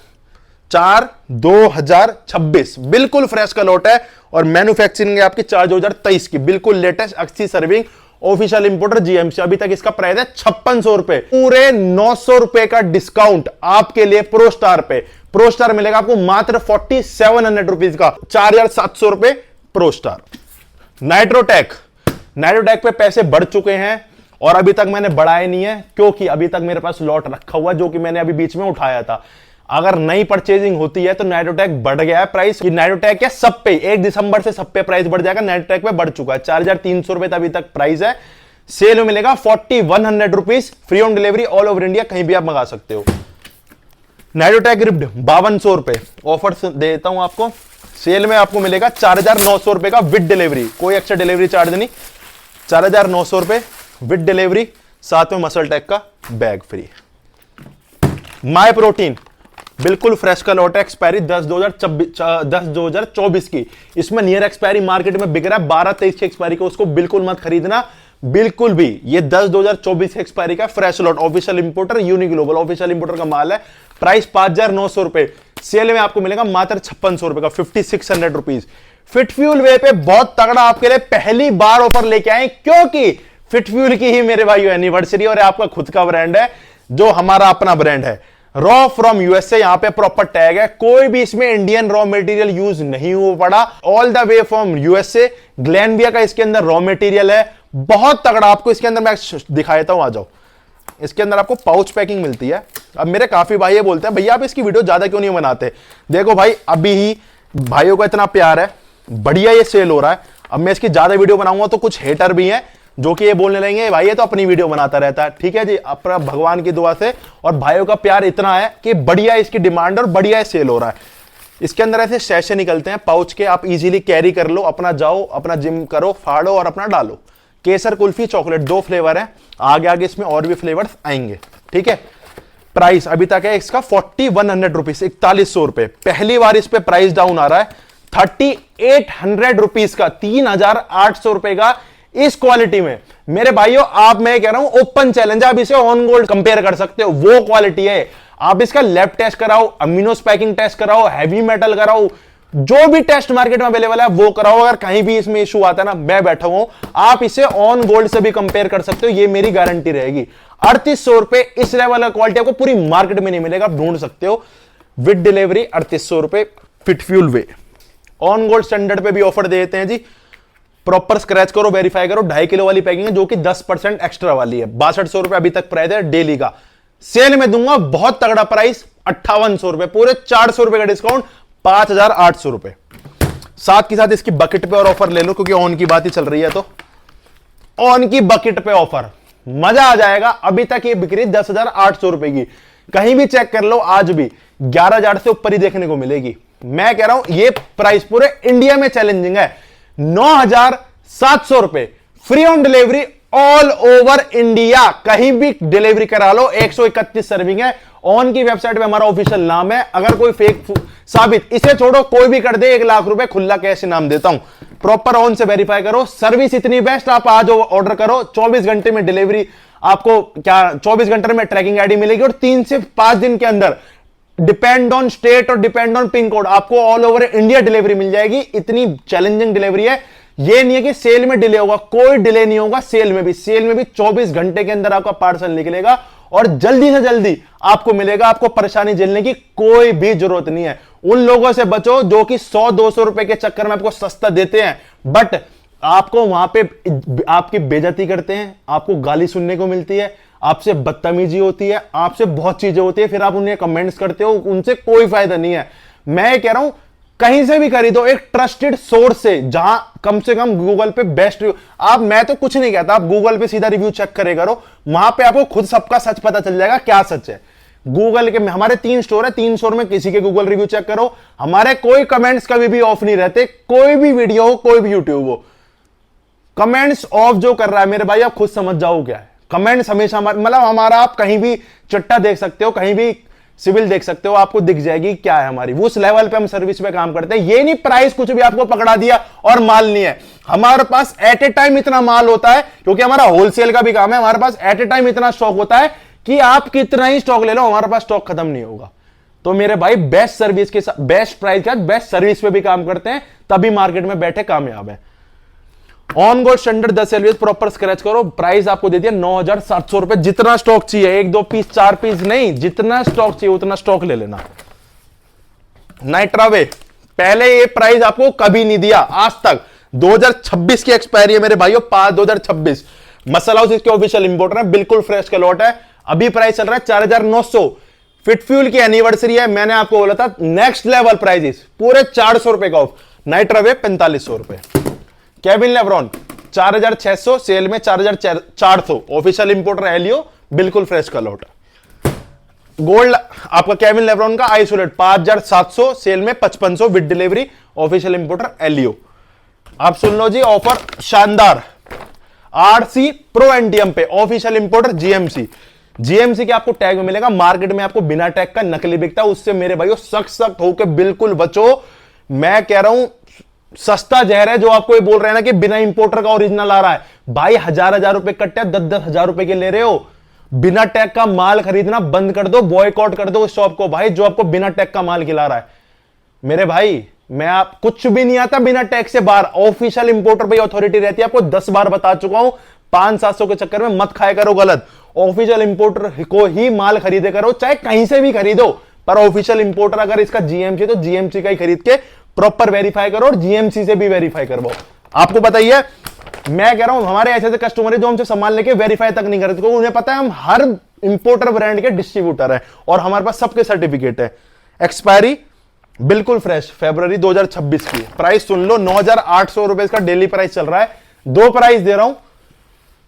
S1: 4/2026, बिल्कुल फ्रेश का लॉट है और मैन्युफैक्चरिंग है आपकी 4/2023 की, बिल्कुल latest 80 serving, official importer GMC. अभी तक इसका प्राइस है 5600 रुपए, पूरे 900 रुपए का डिस्काउंट आपके लिए प्रो स्टार पे। प्रो स्टार मिलेगा आपको मात्र 4700 रुपीज का, 4700 रुपए प्रो स्टार। नाइट्रोटेक पे पैसे बढ़ चुके हैं और अभी तक मैंने बढ़ाए नहीं है, क्योंकि अभी तक मेरे पास लॉट रखा हुआ जो कि मैंने अभी बीच में उठाया था। अगर नई परचेजिंग होती है तो नाइट्रोटेक बढ़ गया है प्राइस, नाइट्रोटेक है सब पे 1 दिसंबर से सब पे प्राइस बढ़ जाएगा। नाइट्रोटेक पे बढ़ चुका है, 4300 रुपए अभी तक प्राइस है। सेल में मिलेगा 4100 rupees, free on delivery all over India, कहीं भी आप मंगा सकते हो। नाइट्रोटेक रिप्ड 5200 रुपए ऑफर देता हूं आपको, सेल में आपको मिलेगा 4900 रुपए का विद डिलीवरी, कोई एक्स्ट्रा डिलीवरी चार्ज नहीं, 4900 रुपए विद डिलीवरी, साथ में मसल टेक का बैग फ्री। माई प्रोटीन बिल्कुल फ्रेश का लॉट है, एक्सपायरी 10/2024 की। इसमें नियर एक्सपायरी मार्केट में बिक रहा है 12-23 की एक्सपायरी को, उसको बिल्कुल मत खरीदना बिल्कुल भी। ये 10/2024 की एक्सपायरी का fresh lot, official importer uni global, official importer का माल है। प्राइस 5900 रुपए, सेल में आपको मिलेगा मात्र 5600 रुपए का, 5600 रुपीज। फिट फ्यूल वे पे बहुत तगड़ा आपके लिए पहली बार ऑफर लेके आए, क्योंकि फिट फ्यूल की ही मेरे भाई एनिवर्सरी और आपका खुद का ब्रांड है, जो हमारा अपना ब्रांड है। रॉ फ्रॉम यूएसए, यहां पे प्रॉपर टैग है, कोई भी इसमें इंडियन रॉ मटेरियल यूज नहीं हो पड़ा, all the way from USA. Glanbia का इसके अंदर रॉ मटेरियल है, बहुत तगड़ा। आपको इसके अंदर मैं दिखा देता हूं, आ जाओ। इसके अंदर आपको पाउच पैकिंग मिलती है। अब मेरे काफी भाई ये बोलते हैं भैया आप इसकी वीडियो ज्यादा क्यों नहीं बनाते। देखो भाई, अभी ही भाइयों का इतना प्यार है, बढ़िया ये सेल हो रहा है। अब मैं इसकी ज्यादा वीडियो बनाऊंगा तो कुछ हेटर भी हैं जो कि ये बोलने लगेंगे भाई ये तो अपनी वीडियो बनाता रहता है। ठीक है जी, अपना भगवान की दुआ से और भाइयों का प्यार इतना है कि बढ़िया इसकी डिमांड और बढ़िया सेल हो रहा है। इसके अंदर ऐसे सैशे निकलते हैं पाउच के, आप इजीली कैरी कर लो, अपना जाओ, अपना जिम करो, फाड़ो और अपना डालो। केसर कुल्फी चॉकलेट 2 फ्लेवर है, आगे आगे इसमें और भी फ्लेवर्स आएंगे। ठीक है, प्राइस अभी तक है इसका 4100 रुपीज, 4100 रुपए। पहली बार इस पे प्राइस डाउन आ रहा है 3800 रुपीज का, 3800 रुपए का इस क्वालिटी में। मेरे भाइयों आप, मैं कह रहा हूं ओपन चैलेंज, आप इसे ऑन गोल्ड कंपेयर कर सकते हो, वो क्वालिटी है। आप इसका लैब टेस्ट कराओ, अमीनो स्पैकिंग टेस्ट कराओ, हैवी मेटल कराओ, जो भी टेस्ट मार्केट में अवेलेबल है वो कराओ। अगर कहीं भी इसमें इशू आता है ना, मैं बैठा हूं, आप इसे ऑन गोल्ड से भी कंपेयर कर सकते हो, ये मेरी गारंटी रहेगी। 3800 रुपए इस लेवल का क्वालिटी आपको पूरी मार्केट में नहीं मिलेगा, आप ढूंढ सकते हो। विद डिलीवरी 3800 रुपए, fit fuel way. On gold standard पे भी ऑफर दे देते हैं जी, प्रॉपर स्क्रैच करो, वेरीफाई करो। 2.5 किलो वाली पैकिंग है जो कि 10% एक्स्ट्रा वाली है, 6200 रुपए अभी तक प्राइस है डेली का। सेल में दूंगा बहुत तगड़ा प्राइस 5800 रुपए, पूरे 400 रुपए का डिस्काउंट, 5800 रुपए। साथ के साथ इसकी बकेट पे और ऑफर ले लो, क्योंकि ऑन की बात ही चल रही है, तो ऑन की बकेट पे ऑफर मजा आ जाएगा। अभी तक ये बिक्री 10,800 रुपए की, कहीं भी चेक कर लो आज भी 11,000 से ऊपर ही देखने को मिलेगी। मैं कह रहा हूं ये प्राइस पूरे इंडिया में चैलेंजिंग है। 9,700 रुपए, free on delivery all over India, कहीं भी डिलीवरी करा लो। 131 सर्विंग है ऑन की वेबसाइट पे हमारा ऑफिशियल नाम है। अगर कोई फेक साबित, इसे छोड़ो कोई भी कर दे 1 लाख रुपए खुला कैश इनाम देता हूं। प्रॉपर ऑन से वेरीफाई करो, सर्विस इतनी बेस्ट, आप आज ऑर्डर करो, 24 घंटे में डिलीवरी आपको, क्या 24 घंटे में ट्रैकिंग आईडी मिलेगी और 3 से 5 दिन के अंदर डिपेंड ऑन स्टेट और डिपेंड ऑन पिन कोड आपको ऑल ओवर इंडिया डिलीवरी मिल जाएगी। इतनी चैलेंजिंग डिलीवरी है। ये नहीं है कि सेल में डिले होगा, कोई डिले नहीं होगा। सेल में भी 24 घंटे के अंदर आपका पार्सल निकलेगा और जल्दी से जल्दी आपको मिलेगा। आपको परेशानी झेलने की कोई भी जरूरत नहीं है। उन लोगों से बचो जो कि 100-200 रुपए के चक्कर में आपको सस्ता देते हैं, बट आपको वहां पे आपकी बेइज्जती करते हैं, आपको गाली सुनने को मिलती है, आपसे बदतमीजी होती है, आपसे बहुत चीजें होती है, फिर आप उन्हें कमेंट्स करते हो, उनसे कोई फायदा नहीं है। मैं कह रहा हूं कहीं से भी खरीदो एक ट्रस्टेड सोर्स से, जहां कम से कम गूगल पे बेस्ट रिव्यू। आप, मैं तो कुछ नहीं कहता, आप गूगल पे सीधा रिव्यू चेक करे करो, वहां पे आपको खुद सबका सच पता चल जाएगा क्या सच है। गूगल के हमारे 3 स्टोर है, 3 स्टोर में किसी के गूगल रिव्यू चेक करो, हमारे कोई कमेंट्स कभी भी ऑफ नहीं रहते। कोई भी वीडियो हो, कोई भी यूट्यूब हो, कमेंट्स ऑफ जो कर रहा है मेरे भाई, आप खुद समझ जाओ क्या है। कमेंट्स हमेशा मतलब हमारा, आप कहीं भी चिट्ठा देख सकते हो, कहीं भी सिविल देख सकते हो, आपको दिख जाएगी क्या है हमारी। उस लेवल पे हम सर्विस पे काम करते हैं। ये नहीं प्राइस कुछ भी आपको पकड़ा दिया और माल नहीं है। हमारे पास एट ए टाइम इतना माल होता है, क्योंकि हमारा होलसेल का भी काम है। हमारे पास एट ए टाइम इतना स्टॉक होता है कि आप कितना ही स्टॉक ले लो, हमारे पास स्टॉक खत्म नहीं होगा। तो मेरे भाई बेस्ट सर्विस के साथ, बेस्ट प्राइस के साथ बेस्ट सर्विस पे भी काम करते हैं, तभी मार्केट में बैठे कामयाब है। On gold standard 10 LVS proper scratch करो, प्राइस आपको दे दिया 9,700 रुपए। जितना स्टॉक चाहिए, 1-2 पीस 4 पीस नहीं, जितना स्टॉक चाहिए उतना स्टॉक ले लेना। नाइट्रावे पहले ये प्राइस आपको कभी नहीं दिया आज तक। 2026 की एक्सपायरी है मेरे भाइयों, 5/2026। मसल हाउस इसके ऑफिशियल इंपोर्टर है, बिल्कुल फ्रेश का लॉट है। अभी प्राइस चल रहा है 4,900। फिट फ्यूल की एनिवर्सरी है, मैंने आपको बोला था नेक्स्ट लेवल प्राइस, पूरे 400 रुपए का ऑफ। नाइट्रावे 4500 रुपए। केविन लेब्रॉन 4,600, सेल में 4,400। ऑफिशियल इंपोर्टर एलियो, बिल्कुल फ्रेश का लॉट। गोल्ड आपका केविन लेब्रॉन का आइसोलेट 5,700, सेल में 5,500 विद डिलीवरी। ऑफिशियल इंपोर्टर एलियो। आप सुन लो जी, ऑफर शानदार। आरसी प्रो एनटीएम पे ऑफिशियल इंपोर्टर जीएमसी। जीएमसी के आपको टैग में मिलेगा, मार्केट में आपको बिना टैग का नकली बिकता है, उससे मेरे भाइयों सख्त होकर बिल्कुल बचो। मैं कह रहा हूं सस्ता जहर है जो आपको ये बोल रहे हैं ना कि बिना इंपोर्टर का ओरिजिनल आ रहा है। भाई 1,000 रुपए कट्टे 10-10 हजार रुपए के ले रहे हो। बिना टैग का माल खरीदना बंद कर दो, बॉयकॉट कर दो उस शॉप को भाई जो आपको बिना टैग का माल खिला रहा है। मेरे भाई मैं आप कुछ भी नहीं आता बिना टैग से बाहर। ऑफिशियल इंपोर्टर पे अथॉरिटी रहती है, आपको 10 बार बता चुका हूं। 500-700 के चक्कर में मत खाया करो गलत। ऑफिशियल इंपोर्टर को ही माल खरीदे करो, चाहे कहीं से भी खरीदो, पर ऑफिशियल इंपोर्टर अगर इसका जीएमसी तो जीएमसी का ही खरीद के प्रॉपर वेरीफाई करो और जीएमसी से भी वेरीफाई करवाओ। आपको पता ही है, मैं कह रहा हूं हमारे ऐसे कस्टमर है जो हमसे सामान लेके वेरीफाई तक नहीं करते, क्योंकि उन्हें पता है हम हर इंपोर्टर ब्रांड के डिस्ट्रीब्यूटर है और हमारे पास सबके सर्टिफिकेट है। एक्सपायरी बिल्कुल फ्रेश, फरवरी 2026 की। प्राइस सुन लो, 9,800 रुपए इसका डेली प्राइस चल रहा है। 2 प्राइस दे रहा हूं,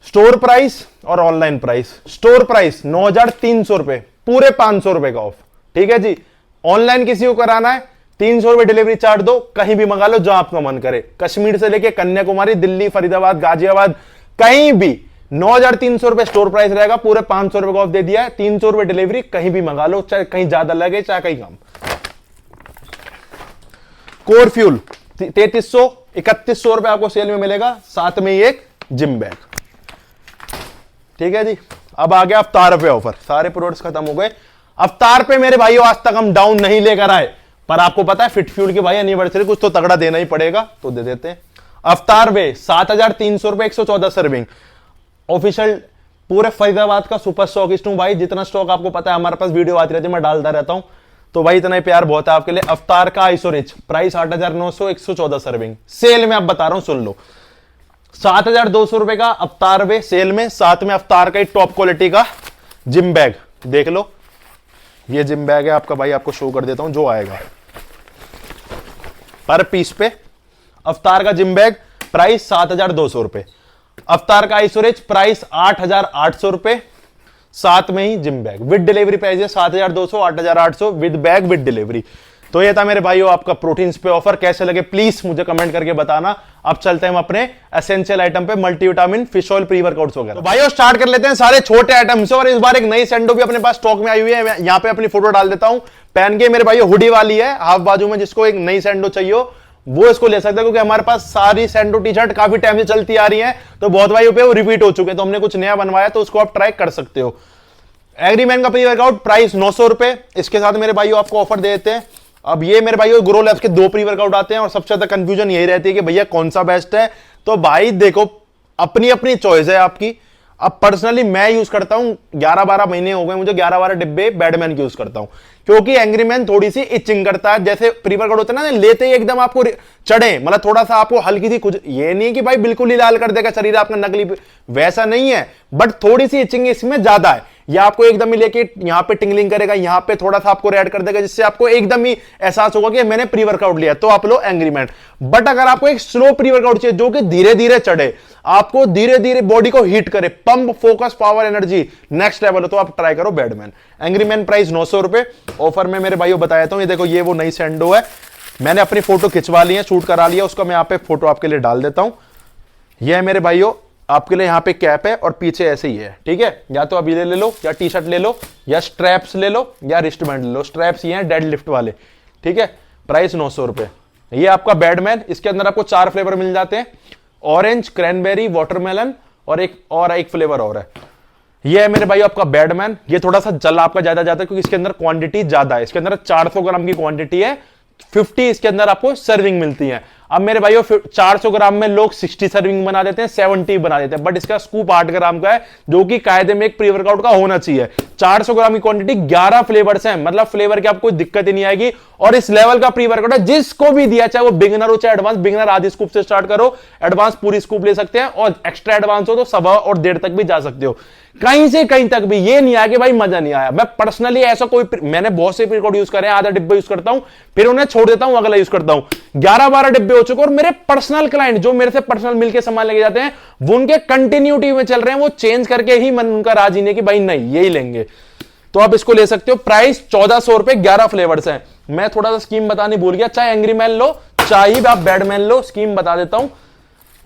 S1: स्टोर प्राइस और ऑनलाइन प्राइस। स्टोर प्राइस 9,300 रुपए, पूरे 500 रुपए का ऑफ। ठीक है जी। ऑनलाइन किसी को कराना है 300 रुपए डिलीवरी चार्ज दो, कहीं भी मंगा लो जहां आपका मन करे। कश्मीर से लेके कन्याकुमारी, दिल्ली, फरीदाबाद, गाजियाबाद, कहीं भी 9,300 रुपए स्टोर प्राइस रहेगा, पूरे 500 रुपए का ऑफ दे दिया है। 300 रुपए डिलीवरी, कहीं भी मंगा लो, चाहे कहीं ज्यादा लगे चाहे कहीं कम। कोर फ्यूल 3,300, 3,100 रुपए आपको सेल में मिलेगा, साथ में ही एक जिम बैग। ठीक है जी। अब आ गया अवतार पे ऑफर, सारे प्रोडक्ट्स खत्म हो गए। अवतार पे मेरे भाइयों आज तक हम डाउन नहीं लेकर आए, पर आपको पता है फिट फ्यूल की भाई एनिवर्सरी कुछ तो तगड़ा देना ही पड़ेगा, तो दे देते हैं। अवतार वे 7,300 रुपए, 114 सर्विंग। ऑफिशियल पूरे फरीदाबाद का सुपर स्टॉकिस्ट हूं भाई, जितना स्टॉक आपको पता है हमारे पास वीडियो आती रहती है, मैं डालता रहता हूं, तो भाई इतना ही प्यार बहुत है आपके लिए। अवतार का आइसोरिच प्राइस 8,900, 114 सर्विंग। सेल में आप बता रहा हूं, सुन लो, 7,200 रुपए का अवतार वे सेल में, साथ में अवतार का टॉप क्वालिटी का जिम बैग। देख लो, ये जिम बैग है आपका भाई, आपको शो कर देता हूं जो आएगा पर पीस पे। अवतार का जिम बैग प्राइस 7,200 रुपए। अवतार का आइसोरेज प्राइस 8,800 रुपए, साथ में ही gym bag with delivery price है 7,200, 8,800 विद बैग विद डिलीवरी। तो ये था मेरे भाइयों आपका प्रोटीन्स पे ऑफर, कैसे लगे प्लीज मुझे कमेंट करके बताना। अब चलते हैं हम अपने एसेंशियल आइटम पे, multivitamin, fish oil, pre workouts वगैरह। तो भाइयों स्टार्ट कर लेते हैं सारे छोटे आइटम से, और इस बार एक नई सैंडो भी अपने पास स्टॉक में आई हुई है। मैं यहाँ पे अपनी फोटो डाल देता हूं, पहन के मेरे भाइयों हुडी वाली है हाफ बाजू में, जिसको एक नई सैंडो चाहिए वो इसको ले सकता है, क्योंकि हमारे पास सारी सैंडो टी शर्ट काफी टाइम से चलती आ रही है, तो बहुत भाइयों पे वो रिपीट हो चुके हैं, तो हमने कुछ नया बनवाया, तो उसको आप ट्राई कर सकते हो। एग्रीमैन का प्री वर्कआउट प्राइस 900 रुपए, इसके साथ मेरे भाइयों आपको ऑफर दे देते हैं। अब ये मेरे भाइयों ग्रो लैब्स के 2 प्री वर्कआउट आते हैं, और सबसे ज्यादा कंफ्यूजन यही रहती है कि भैया कौन सा बेस्ट है। तो भाई देखो, अपनी अपनी चॉइस है आपकी। अब पर्सनली मैं यूज करता हूं, 11-12 महीने हो गए मुझे 11-12 डिब्बे बैडमैन की यूज करता हूं, क्योंकि एंग्रीमैन थोड़ी सी इचिंग करता है। जैसे प्री वर्कआउट होता है ना, लेते ही एकदम आपको चढ़े, मतलब थोड़ा सा आपको हल्की सी कुछ, ये नहीं कि भाई बिल्कुल ही लाल कर देगा शरीर आपका नकली, वैसा नहीं है, बट थोड़ी सी इचिंग इसमें ज्यादा है। या आपको एकदम ही लेके यहां पे टिंगलिंग करेगा, यहां पे थोड़ा सा आपको रेड कर देगा, जिससे आपको एकदम ही एहसास होगा कि मैंने प्री वर्कआउट लिया, तो आप लो एंग्रीमैन। बट अगर आपको एक स्लो प्री वर्कआउट चाहिए जो कि धीरे धीरे चढ़े, आपको धीरे धीरे बॉडी को हीट करे, pump, focus, power, energy next level हो, तो आप ट्राई करो बैडमैन। एंग्रीमैन प्राइस 900 रुपए, ऑफर में मेरे भाइयों बताया था। ये देखो, ये वो नई सैंडो है, मैंने अपनी फोटो खिंचवा ली है, शूट करा लिया, उसका मैं यहाँ पे फोटो आपके लिए डाल देता हूं। ये है मेरे भाइयों आपके लिए, यहाँ पे कैप है और पीछे ऐसे ही है, ठीक है। या तो अभी ले लो, या टी शर्ट ले लो, या स्ट्रैप्स ले लो, या रिस्ट बैंड ले लो। स्ट्रैप्स ये हैं डेड लिफ्ट वाले, ठीक है। प्राइस 900 रुपए। ये आपका बैडमैन, इसके अंदर आपको 4 फ्लेवर मिल जाते हैं, ऑरेंज, क्रैनबेरी, वाटरमेलन और एक फ्लेवर और है। ये है मेरे भाई आपका बैडमैन। ये थोड़ा सा जल आपका ज्यादा जाता है, क्योंकि इसके अंदर क्वांटिटी ज्यादा है। इसके अंदर 400 ग्राम की क्वांटिटी है, 50 इसके अंदर आपको सर्विंग मिलती है। अब मेरे भाइयों 400 ग्राम में लोग 60 सर्विंग बना देते हैं, 70 बना देते हैं, बट इसका स्कूप 8 ग्राम का है, जो कि कायदे में एक प्री वर्कआउट का होना चाहिए। 400 ग्राम की क्वांटिटी, 11 फ्लेवर्स हैं, मतलब फ्लेवर की आपको कोई दिक्कत ही नहीं आएगी। और इस लेवल का प्री वर्कआउट है, जिसको भी दिया, चाहे वो बिगिनर हो चाहे एडवांस। बिगिनर आधी स्कूप से स्टार्ट करो, एडवांस पूरी स्कूप ले सकते हैं, और एक्स्ट्रा एडवांस हो तो 1.25 और 1.5 तक भी जा सकते हो। कहीं से कहीं तक भी ये नहीं आया कि भाई मजा नहीं आया। मैं पर्सनली ऐसा मैंने बहुत से प्री वर्कआउट यूज करे हैं, आधा डिब्बे यूज करता हूं, फिर उन्हें छोड़ देता हूं, अगला यूज करता हूं। 11-12 डिब्बे हो चुके, और मेरे पर्सनल क्लाइंट जो मेरे से पर्सनल मिलके सामान लेके जाते हैं, वो उनके कंटिन्यूटी में चल रहे हैं, वो चेंज करके ही मन उनका राजी नहीं कि भाई नहीं यही लेंगे, तो आप इसको ले सकते हो। प्राइस 1400 रुपए, 11 फ्लेवर्स हैं। मैं थोड़ा सा स्कीम बताने भूल गया, चाहे एंग्रीमैन लो चाहे आप बैडमैन लो, स्कीम बता देता हूं।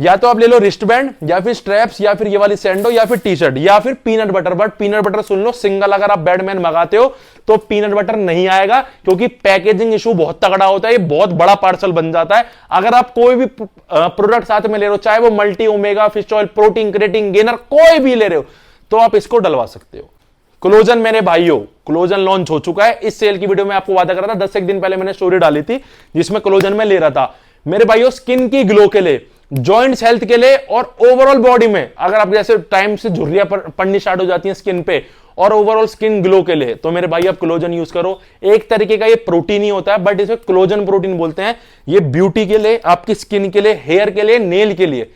S1: या तो आप ले लो रिस्ट बैंड, या फिर स्ट्रैप्स, या फिर ये वाली सैंडो, या फिर टी शर्ट, या फिर peanut butter. But peanut butter soon low, single अगर आप बैडमैन मंगाते हो तो पीनट बटर नहीं आएगा, क्योंकि पैकेजिंग इशू बहुत तगड़ा होता है, ये बहुत बड़ा पार्सल बन जाता है। अगर आप कोई भी प्रोडक्ट साथ में ले रहे हो, चाहे वो multi, omega, fish oil, protein, creatine, gainer, कोई भी ले रहे हो, तो आप इसको डलवा सकते हो। क्लोजन मेरे भाइयों, क्लोजन लॉन्च हो चुका है। इस सेल की वीडियो में आपको वादा कर रहा था, 10 एक दिन पहले मैंने स्टोरी डाली थी जिसमें क्लोजन में ले रहा था। मेरे भाइयों स्किन की ग्लो के लिए, जॉइंट्स हेल्थ के लिए, और ओवरऑल बॉडी में अगर आप जैसे टाइम से झुर्रियां पड़नी स्टार्ट हो जाती हैं स्किन पे, और ओवरऑल स्किन ग्लो के लिए, तो मेरे भाई आप क्लोजन यूज करो। एक तरीके का ये प्रोटीन ही होता है, बट इसे क्लोजन प्रोटीन बोलते हैं। ये ब्यूटी के लिए, आपकी स्किन के लिए, हेयर के लिए, नेल के लिए,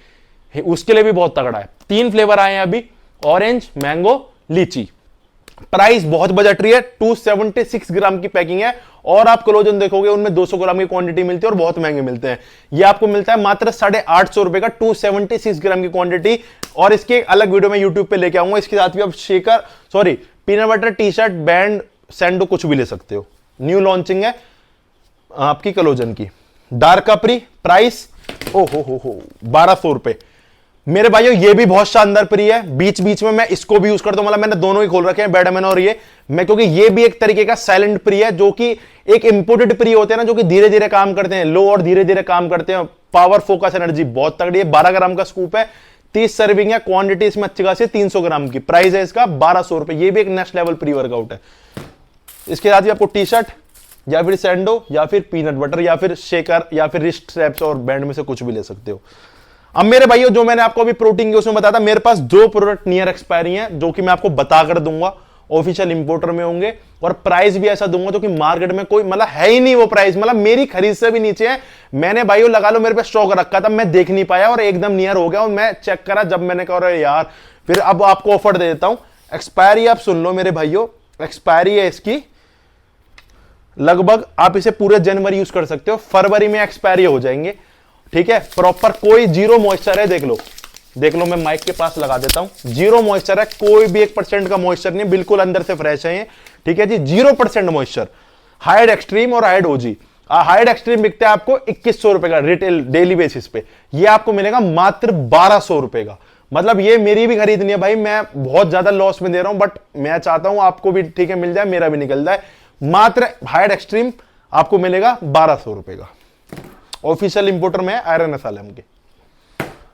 S1: उसके लिए भी बहुत तगड़ा है। 3 फ्लेवर आए हैं अभी, ऑरेंज, मैंगो, लीची। प्राइस बहुत बजटरी है, 276 ग्राम की पैकिंग है, और आप क्लोजन देखोगे उनमें 200 ग्राम की क्वांटिटी मिलती है, और बहुत महंगे मिलते हैं। ये आपको मिलता है मात्र 850 रुपए का, 276 ग्राम की क्वांटिटी। और इसकी अलग वीडियो में यूट्यूब पे लेके आऊंगा। इसके साथ भी आप peanut butter, T shirt, band, सैंडो कुछ भी ले सकते हो। न्यू लॉन्चिंग है आपकी क्लोजन की। डार्क कपरी, प्राइस ओ हो 1200 रुपए। मेरे भाइयों ये भी बहुत शानदार प्री है, बीच बीच में मैं इसको भी यूज करता हूं, मतलब मैंने दोनों ही खोल रखे हैं, बैडमैन और ये। मैं क्योंकि ये भी एक तरीके का साइलेंट प्री है, जो कि एक इंपोर्टेड प्री होते हैं ना, जो कि धीरे धीरे काम करते हैं, लो और धीरे धीरे काम करते हैं। पावर, फोकस, एनर्जी बहुत तगड़ी है। 12 ग्राम का स्कूप है, 30 सर्विंग है, क्वांटिटी इसमें अच्छी खासी 300 ग्राम की। प्राइस है इसका 1200 रुपए। ये भी एक नेक्स्ट लेवल प्री वर्कआउट है। इसके साथ ही आपको टी शर्ट, या फिर सैंडो, या फिर पीनट बटर, या फिर शेकर, या फिर रिस्ट स्ट्रैप्स और बैंड में से कुछ भी ले सकते हो। अब मेरे भाइयों जो मैंने आपको अभी प्रोटीन के उसमें बताया था, मेरे पास 2 प्रोडक्ट नियर एक्सपायरी हैं, जो कि मैं आपको बता कर दूंगा, ऑफिशियल इंपोर्टर में होंगे, और प्राइस भी ऐसा दूंगा जो कि मार्केट में कोई मतलब है ही नहीं वो प्राइस, मतलब मेरी खरीद से भी नीचे है। मैंने भाइयों लगा लो मेरे पे स्टॉक रखा था, मैं देख नहीं पाया, और एकदम नियर हो गया, और मैं चेक करा जब मैंने कहा यार, फिर अब आपको ऑफर दे देता हूं। एक्सपायरी आप सुन लो मेरे भाइयों, एक्सपायरी है इसकी लगभग, आप इसे पूरे जनवरी यूज कर सकते हो, फरवरी में एक्सपायरी हो जाएंगे, ठीक है। प्रॉपर कोई 0 मॉइस्चर है, देख लो मैं माइक के पास लगा देता हूं, 0 मॉइस्चर है, कोई भी 1% का मॉइस्चर नहीं, बिल्कुल अंदर से फ्रेश है ये, ठीक है जी, 0% मॉइस्चर। हाइड एक्सट्रीम और हाइड ओजी। हाइड एक्सट्रीम बिकता है आपको 2100 रुपए का रिटेल डेली बेसिस पे, ये आपको मिलेगा मात्र 1200 रुपए का। मतलब ये मेरी भी खरीदनी है भाई, मैं बहुत ज्यादा लॉस में दे रहा हूं, बट मैं चाहता हूं आपको भी ठीक है मिल जाए, मेरा भी निकल जाए। मात्र हाइड एक्सट्रीम आपको मिलेगा 1200 रुपए का, ऑफिशियल इंपोर्टर में आयरन एसएलएम के।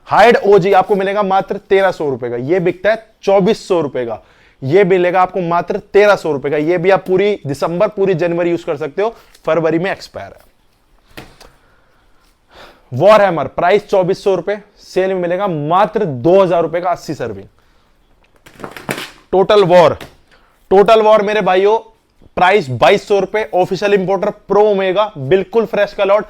S1: हाइड ओजी आपको मिलेगा मात्र 1300 रुपए का, ये बिकता है 2400 रुपए का, ये मिलेगा आपको मात्र 1300 रुपए का। ये भी आप पूरी दिसंबर पूरी जनवरी यूज कर सकते हो, फरवरी में एक्सपायर है। वॉर हैमर प्राइस 2400 रुपए, सेल में मिलेगा मात्र 2000 रुपए का 80 सर्विंग। टोटल वॉर मेरे भाइयों प्राइस 2200 रुपए, ऑफिशियल इंपोर्टर प्रो ओमेगा, बिल्कुल फ्रेश का लॉट,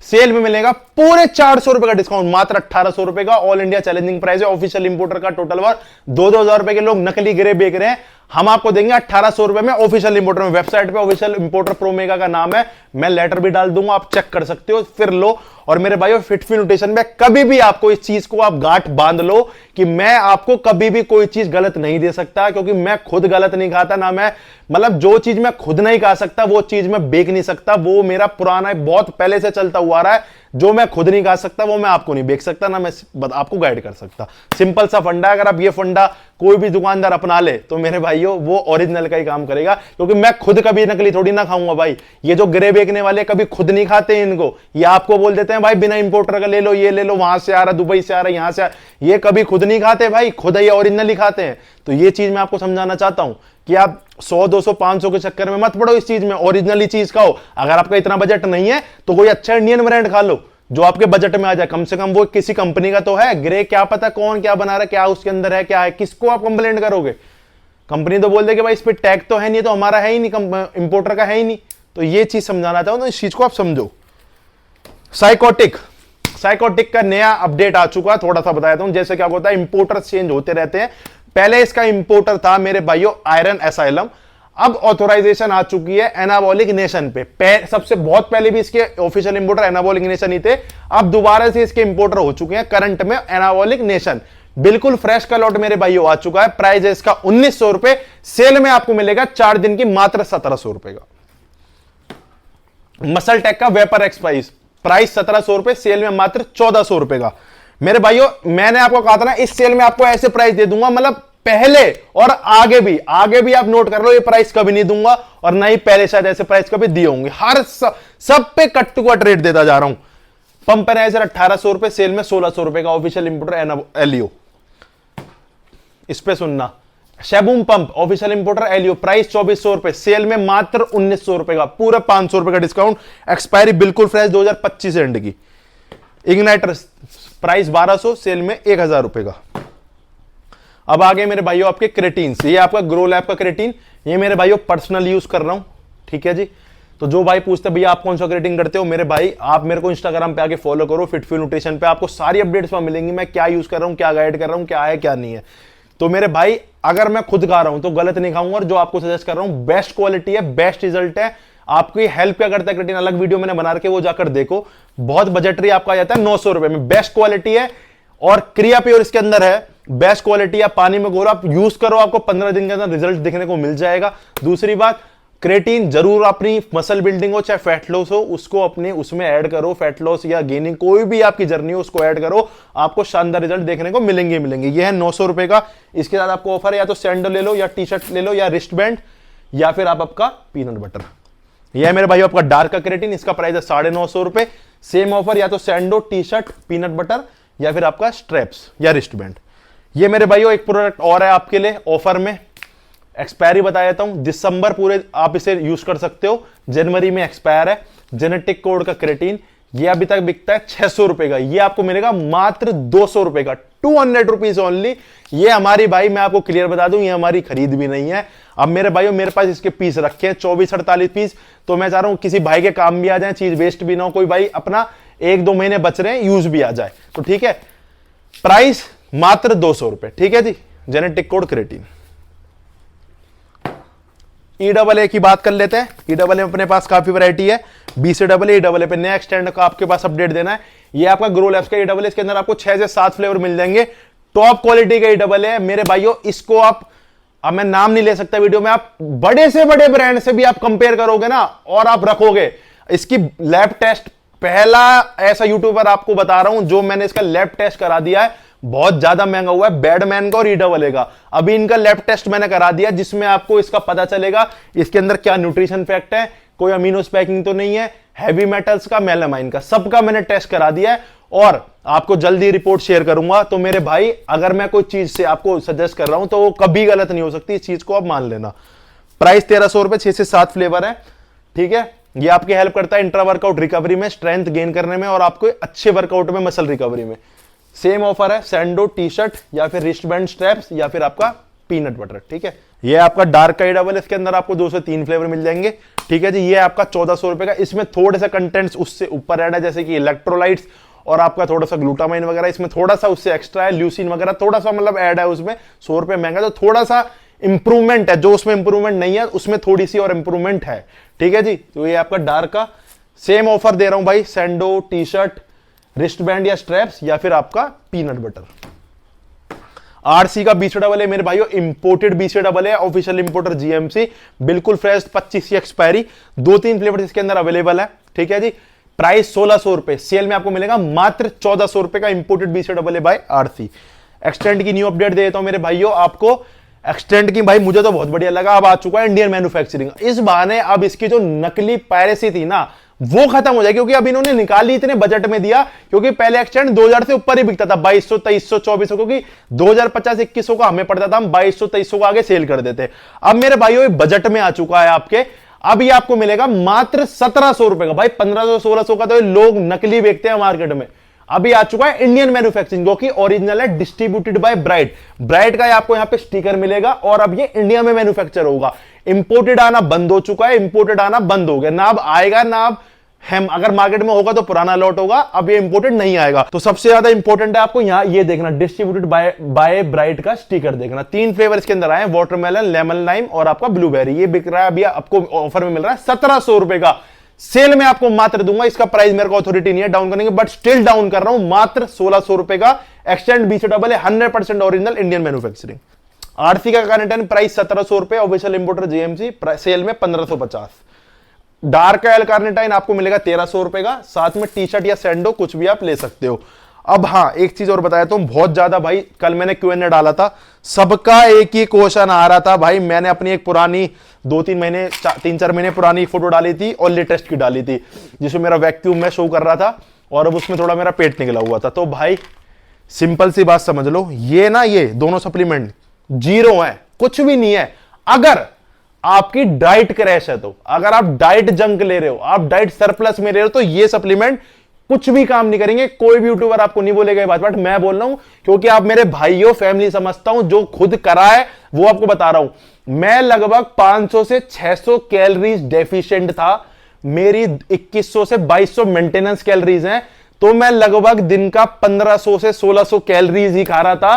S1: सेल में मिलेगा पूरे 400 रुपए का डिस्काउंट, मात्र 1800 रुपए का। ऑल इंडिया चैलेंजिंग प्राइस है ऑफिशियल इंपोर्टर का। टोटल वॉर 2-2000 रुपए के लोग नकली गिरे बेच रहे हैं, हम आपको देंगे 1800 रुपए में ऑफिशियल इंपोर्टर में। वेबसाइट पे ऑफिशियल इंपोर्टर प्रोमेगा का नाम है, मैं लेटर भी डाल दूंगा, आप चेक कर सकते हो, फिर लो। और मेरे भाइयों फिटफी न्यूट्रिशन में कभी भी आपको इस चीज को आप गांठ बांध लो कि मैं आपको कभी भी कोई चीज गलत नहीं दे सकता, क्योंकि मैं खुद गलत नहीं खाता ना। मैं मतलब जो चीज मैं खुद नहीं खा सकता वो चीज मैं बेच नहीं सकता, वो मेरा पुराना बहुत पहले से चलता हुआ आ रहा है। जो मैं खुद नहीं खा सकता वो मैं आपको नहीं बेच सकता, ना मैं आपको गाइड कर सकता। सिंपल सा फंडा, अगर आप ये फंडा कोई भी दुकानदार अपना ले तो मेरे भाइयों वो ओरिजिनल का ही काम करेगा, क्योंकि मैं खुद कभी नकली थोड़ी ना खाऊंगा भाई। ये जो गिरे बेचने वाले कभी खुद नहीं खाते हैं इनको, ये आपको बोल देते हैं भाई बिना इंपोर्टर का ले लो, ये ले लो, वहां से आ रहा, दुबई से आ रहा, यहां से ये कभी खुद नहीं खाते भाई, खुद ये ओरिजिनल ही खाते हैं। तो ये चीज मैं आपको समझाना चाहता हूं कि आप 100, 200, 500 के चक्कर में मत पड़ो, इस चीज में ओरिजिनल ही चीज खाओ। अगर आपका इतना बजट नहीं है तो कोई अच्छा इंडियन ब्रांड खा लो जो आपके बजट में आ जाए, कम से कम वो किसी कंपनी का तो है। ग्रे क्या पता कौन क्या बना रहा है, क्या उसके अंदर है, क्या है, किसको आप कंप्लेंट करोगे? कंपनी तो बोल देगी भाई इस पे टैग तो है नहीं, तो हमारा है ही नहीं, इंपोर्टर का है ही नहीं। तो ये चीज समझाना चाहूं, तो इस चीज को आप समझो। साइकोटिक का नया अपडेट आ चुका है, थोड़ा सा बताया हूं। जैसे क्या होता है, इंपोर्टर चेंज होते रहते हैं। पहले इसका इंपोर्टर था मेरे भाइयों आयरन एसाइलम, अब ऑथोराइजेशन आ चुकी है एनाबॉलिक नेशन पे। सबसे बहुत पहले भी इसके ऑफिशियल इंपोर्टर एनाबॉलिक नेशन ही थे, अब दोबारा से इसके इंपोर्टर हो चुके हैं करंट में एनाबॉलिक नेशन। बिल्कुल फ्रेश का लॉट मेरे भाइयों आ चुका है। प्राइस है इसका 1900 रुपए, सेल में आपको मिलेगा 4 दिन की मात्र 1700 रुपए का। मसल टेक का वेपर एक्सपाइस प्राइस 1700 रुपए, सेल में मात्र 1400 रुपए का। मेरे भाइयों मैंने आपको कहा था ना, इस सेल में आपको ऐसे प्राइस दे दूंगा, मतलब पहले और आगे भी आप नोट कर लो, ये प्राइस कभी नहीं दूंगा और ना ही पहले शायद ऐसे प्राइस कभी दिए होंगे। हर सब पे कट टू कट रेट देता जा रहा हूं। पंप एनालाइजर 1800 रुपए, सेल में 1600 रुपए का। ऑफिशियल इंपोर्टर एलियो, इस पे सुनना। शेबूम पंप ऑफिशियल इंपोर्टर एलियो, प्राइस 2400 रुपए, सेल में मात्र 1900 रुपए का। पूरा 500 रुपए का डिस्काउंट, एक्सपायरी बिल्कुल फ्रेश 2025 एंड की। इग्नाइटर प्राइस 1200, सेल में 1000 रुपए का। अब आगे मेरे भाइयों आपके क्रेटीन्स, ये आपका ग्रो लैब का क्रेटीन, ये मेरे भाइयों पर्सनल यूज कर रहा हूं, ठीक है जी। तो जो भाई पूछते हैं भैया आप कौन सा क्रेटीन करते हो, मेरे भाई आप मेरे को इंस्टाग्राम पे आके फॉलो करो, फिटफी न्यूट्रिशन पे, आपको सारी अपडेट्स वहां मिलेंगी, मैं क्या यूज कर रहा हूं, क्या गाइड कर रहा हूं, क्या है क्या नहीं है। तो मेरे भाई अगर मैं खुद खा रहा हूं तो गलत नहीं खाऊंगा, और जो आपको सजेस्ट कर रहा हूं बेस्ट क्वालिटी है, बेस्ट रिजल्ट है। आपकी हेल्प क्या करता है क्रेटीन, अलग वीडियो मैंने बना रखे, वो जाकर देखो। बहुत बजटरी आपका आ जाता है 900 रुपए में, बेस्ट क्वालिटी है। और क्रिया प्योर इसके अंदर है, बेस्ट क्वालिटी है। पानी में घोलो, आप यूज करो, आपको 15 दिन के अंदर रिजल्ट देखने को मिल जाएगा। दूसरी बात, क्रेटीन जरूर अपनी मसल बिल्डिंग हो चाहे फैट लॉस हो, उसको अपने उसमें ऐड करो। फैट लॉस या गेनिंग कोई भी आपकी जर्नी हो उसको ऐड करो, आपको शानदार रिजल्ट देखने को मिलेंगे। ये है 900 रुपए का। इसके साथ आपको ऑफर है, या तो सैंडल ले लो, या टी शर्ट ले लो, या रिस्ट बैंड, या फिर आप आपका पीनट बटर। यह है मेरे भाई आपका डार्क का क्रेटीन, इसका प्राइस है 950 रुपए। सेम ऑफर, या तो सैंडो, टी शर्ट, पीनट बटर, या फिर आपका स्ट्रैप्स या रिस्ट बैंड। ये मेरे भाइयों एक प्रोडक्ट और है आपके लिए ऑफर में, एक्सपायरी बता देता हूं, दिसंबर पूरे आप इसे यूज कर सकते हो, जनवरी में एक्सपायर है। जेनेटिक कोड का क्रेटीन, ये अभी तक बिकता है 600 रुपए का, ये आपको मिलेगा मात्र 200 रुपए का, 200 रुपीज ओनली। ये हमारी भाई मैं आपको क्लियर बता दूं, ये हमारी खरीद भी नहीं है। अब मेरे भाइयों मेरे पास इसके पीस रखे हैं 24-48 पीस, तो मैं चाह रहा हूं किसी भाई के काम भी आ जाए, चीज वेस्ट भी ना हो, कोई भाई अपना 1-2 महीने बच रहे हैं यूज भी आ जाए, तो ठीक है। प्राइस मात्र 200 रुपए, ठीक है जी। Genetic code creatine. EAA की बात कर लेते हैं। EAA में अपने पास काफी वैरायटी है, BCAA, EAA पे नया एक्सटेंड का आपके पास अपडेट देना है। ये आपका ग्रो लैब्स का EAA, इसके अंदर आपको 6 से 7 फ्लेवर मिल जाएंगे। टॉप क्वालिटी का EAA है मेरे भाइयों, इसको आप अब मैं नाम नहीं ले सकता वीडियो में, आप बड़े से बड़े ब्रांड से भी आप कंपेयर करोगे ना और आप रखोगे इसकी लैब टेस्ट, पहला ऐसा यूट्यूबर आपको बता रहा हूं जो मैंने इसका लैब टेस्ट करा दिया है, बहुत ज्यादा महंगा हुआ है, बैडमैन का और ईडबल का। अभी इनका लैब टेस्ट मैंने करा दिया जिसमें आपको इसका पता चलेगा इसके अंदर क्या न्यूट्रिशन फैक्ट है, कोई अमीनो पैकिंग तो नहीं है, हैवी मेटल्स का, मेलामाइन का, सबका मैंने टेस्ट करा दिया है और आपको जल्दी रिपोर्ट शेयर करूंगा। तो मेरे भाई अगर मैं कोई चीज से आपको सजेस्ट कर रहा हूं तो वो कभी गलत नहीं हो सकती, इस चीज को आप मान लेना। प्राइस 1300 रुपए, 6 से 7 फ्लेवर है, ठीक है। ये आपकी हेल्प करता है इंट्रा वर्कआउट रिकवरी में, स्ट्रेंथ गेन करने में और आपको अच्छे वर्कआउट में, मसल रिकवरी में। सेम ऑफर है सैंडो टी शर्ट या फिर रिस्ट बैंड स्ट्रैप्स या फिर आपका पीनट बटर, ठीक है। ये आपका डार्क का डबल, इसके अंदर आपको 2 से 3 फ्लेवर मिल जाएंगे, ठीक है जी। ये आपका 1400 रुपए का, इसमें थोड़े से कंटेंट्स उससे ऊपर ऐड है जैसे कि इलेक्ट्रोलाइट्स और आपका थोड़ा सा ग्लूटामाइन वगैरह, इसमें थोड़ा सा उससे एक्स्ट्रा है, ल्यूसिन वगैरह थोड़ा सा मतलब ऐड है उसमें। 100 रुपए महंगा, तो थोड़ा सा इंप्रूवमेंट है, जो उसमें इंप्रूवमेंट नहीं है उसमें थोड़ी सी और इंप्रूवमेंट है, ठीक है जी। तो ये आपका डार्क का सेम ऑफर दे रहा हूं भाई, सैंडो टी शर्ट, रिस्ट बैंड या स्ट्रैप्स या फिर आपका पीनट बटर। आरसी का बीसी डबल है मेरे भाइयों, इंपोर्टेड बीसी डबल है, ऑफिशियल इंपोर्टर जीएमसी, बिल्कुल फ्रेश, 25 की एक्सपायरी, 2-3 फ्लेवर इसके अंदर अवेलेबल है, ठीक है जी। प्राइस 1600 रुपए, सेल में आपको मिलेगा मात्र 1400 रुपए का इंपोर्टेड बीसी डबल है बाय आरसी। एक्सटेंड की न्यू अपडेट दे देता हूं मेरे भाइयों आपको। एक्सटेंड की भाई मुझे तो बहुत बढ़िया लगा, अब आ चुका है इंडियन मैन्युफैक्चरिंग। इस बहाने अब इसकी जो नकली पायरेसी थी ना वो खत्म हो जाएगी, क्योंकि अब इन्होंने निकाली इतने बजट में दिया, क्योंकि पहले एक्सटेंड 2000 से ऊपर ही बिकता था, 2200, 2300, 2400, क्योंकि 2050-2100 का हमें पड़ता था, हम 2200, 2300 को आगे सेल कर देते। अब मेरे भाइयों बजट में आ चुका है आपके, अब ये आपको मिलेगा मात्र 1700 रुपए का। भाई 1500, 1600 का तो लोग नकली बेचते हैं मार्केट में, अभी आ चुका है इंडियन मैन्युफैक्चरिंग, जो कि ओरिजिनल है, डिस्ट्रीब्यूटेड बाय ब्राइट। ब्राइट का आपको यहां पे स्टिकर मिलेगा और अब ये इंडिया में मैन्युफैक्चर होगा। इंपोर्टेड आना बंद हो चुका है, इंपोर्टेड आना बंद हो गया, ना अब आएगा ना अब हम, अगर मार्केट में होगा तो पुराना लॉट होगा, अब ये इंपोर्टेड नहीं आएगा। तो सबसे ज्यादा इंपोर्टेंट है आपको यहां ये देखना, डिस्ट्रीब्यूटेड बाय ब्राइट का स्टिकर देखना। 3 फ्लेवर इसके अंदर आए, वाटरमेलन, लेमन लाइम और आपका ब्लूबेरी। ये बिक रहा है अभी आपको ऑफर में मिल रहा है 1700 रुपए का, सेल में आपको मात्र दूंगा। इसका प्राइस मेरे को अथॉरिटी नहीं है डाउन करने की, बट स्टिल डाउन कर रहा हूं, मात्र 1600 रुपए का। एक्सटेंड बीसी डबल है, 100% ओरिजिनल इंडियन मैन्युफैक्चरिंग। आरसी का कार्नेटन प्राइस 1700 रुपए, ऑफिशियल इंपोर्टर जीएमसी, सेल में 1550। डार्क एल कार्नेटाइन आपको मिलेगा 1300 रुपए का, साथ में टी शर्ट या सैंडो कुछ भी आप ले सकते हो। अब हाँ एक चीज और बताया, तो बहुत ज्यादा भाई कल मैंने Q&A डाला था, सबका एक ही क्वेश्चन आ रहा था भाई। मैंने अपनी एक पुरानी 3-4 महीने पुरानी फोटो डाली थी और लेटेस्ट की डाली थी, जिसमें मेरा वैक्यूम में शो कर रहा था और अब उसमें थोड़ा मेरा पेट निकला हुआ था। तो भाई सिंपल सी बात समझ लो, ये ना ये दोनों सप्लीमेंट जीरो है, कुछ भी नहीं है। अगर आपकी डाइट क्रैश है, तो अगर आप डाइट जंक ले रहे हो, आप डाइट सरप्लस में ले रहे हो, तो ये सप्लीमेंट कुछ भी काम नहीं करेंगे। कोई भी यूट्यूबर आपको नहीं बोलेगा ये बात, बट मैं बोल रहा हूं क्योंकि आप मेरे भाइयों फैमिली समझता हूं, जो खुद करा है वो आपको बता रहा हूं। मैं लगभग 500 से 600 कैलोरीज डेफिशिएंट था, मेरी 2100 से 2200 मेंटेनेंस कैलोरीज हैं, तो मैं लगभग दिन का 1500 से 1600 कैलोरीज ही खा रहा था।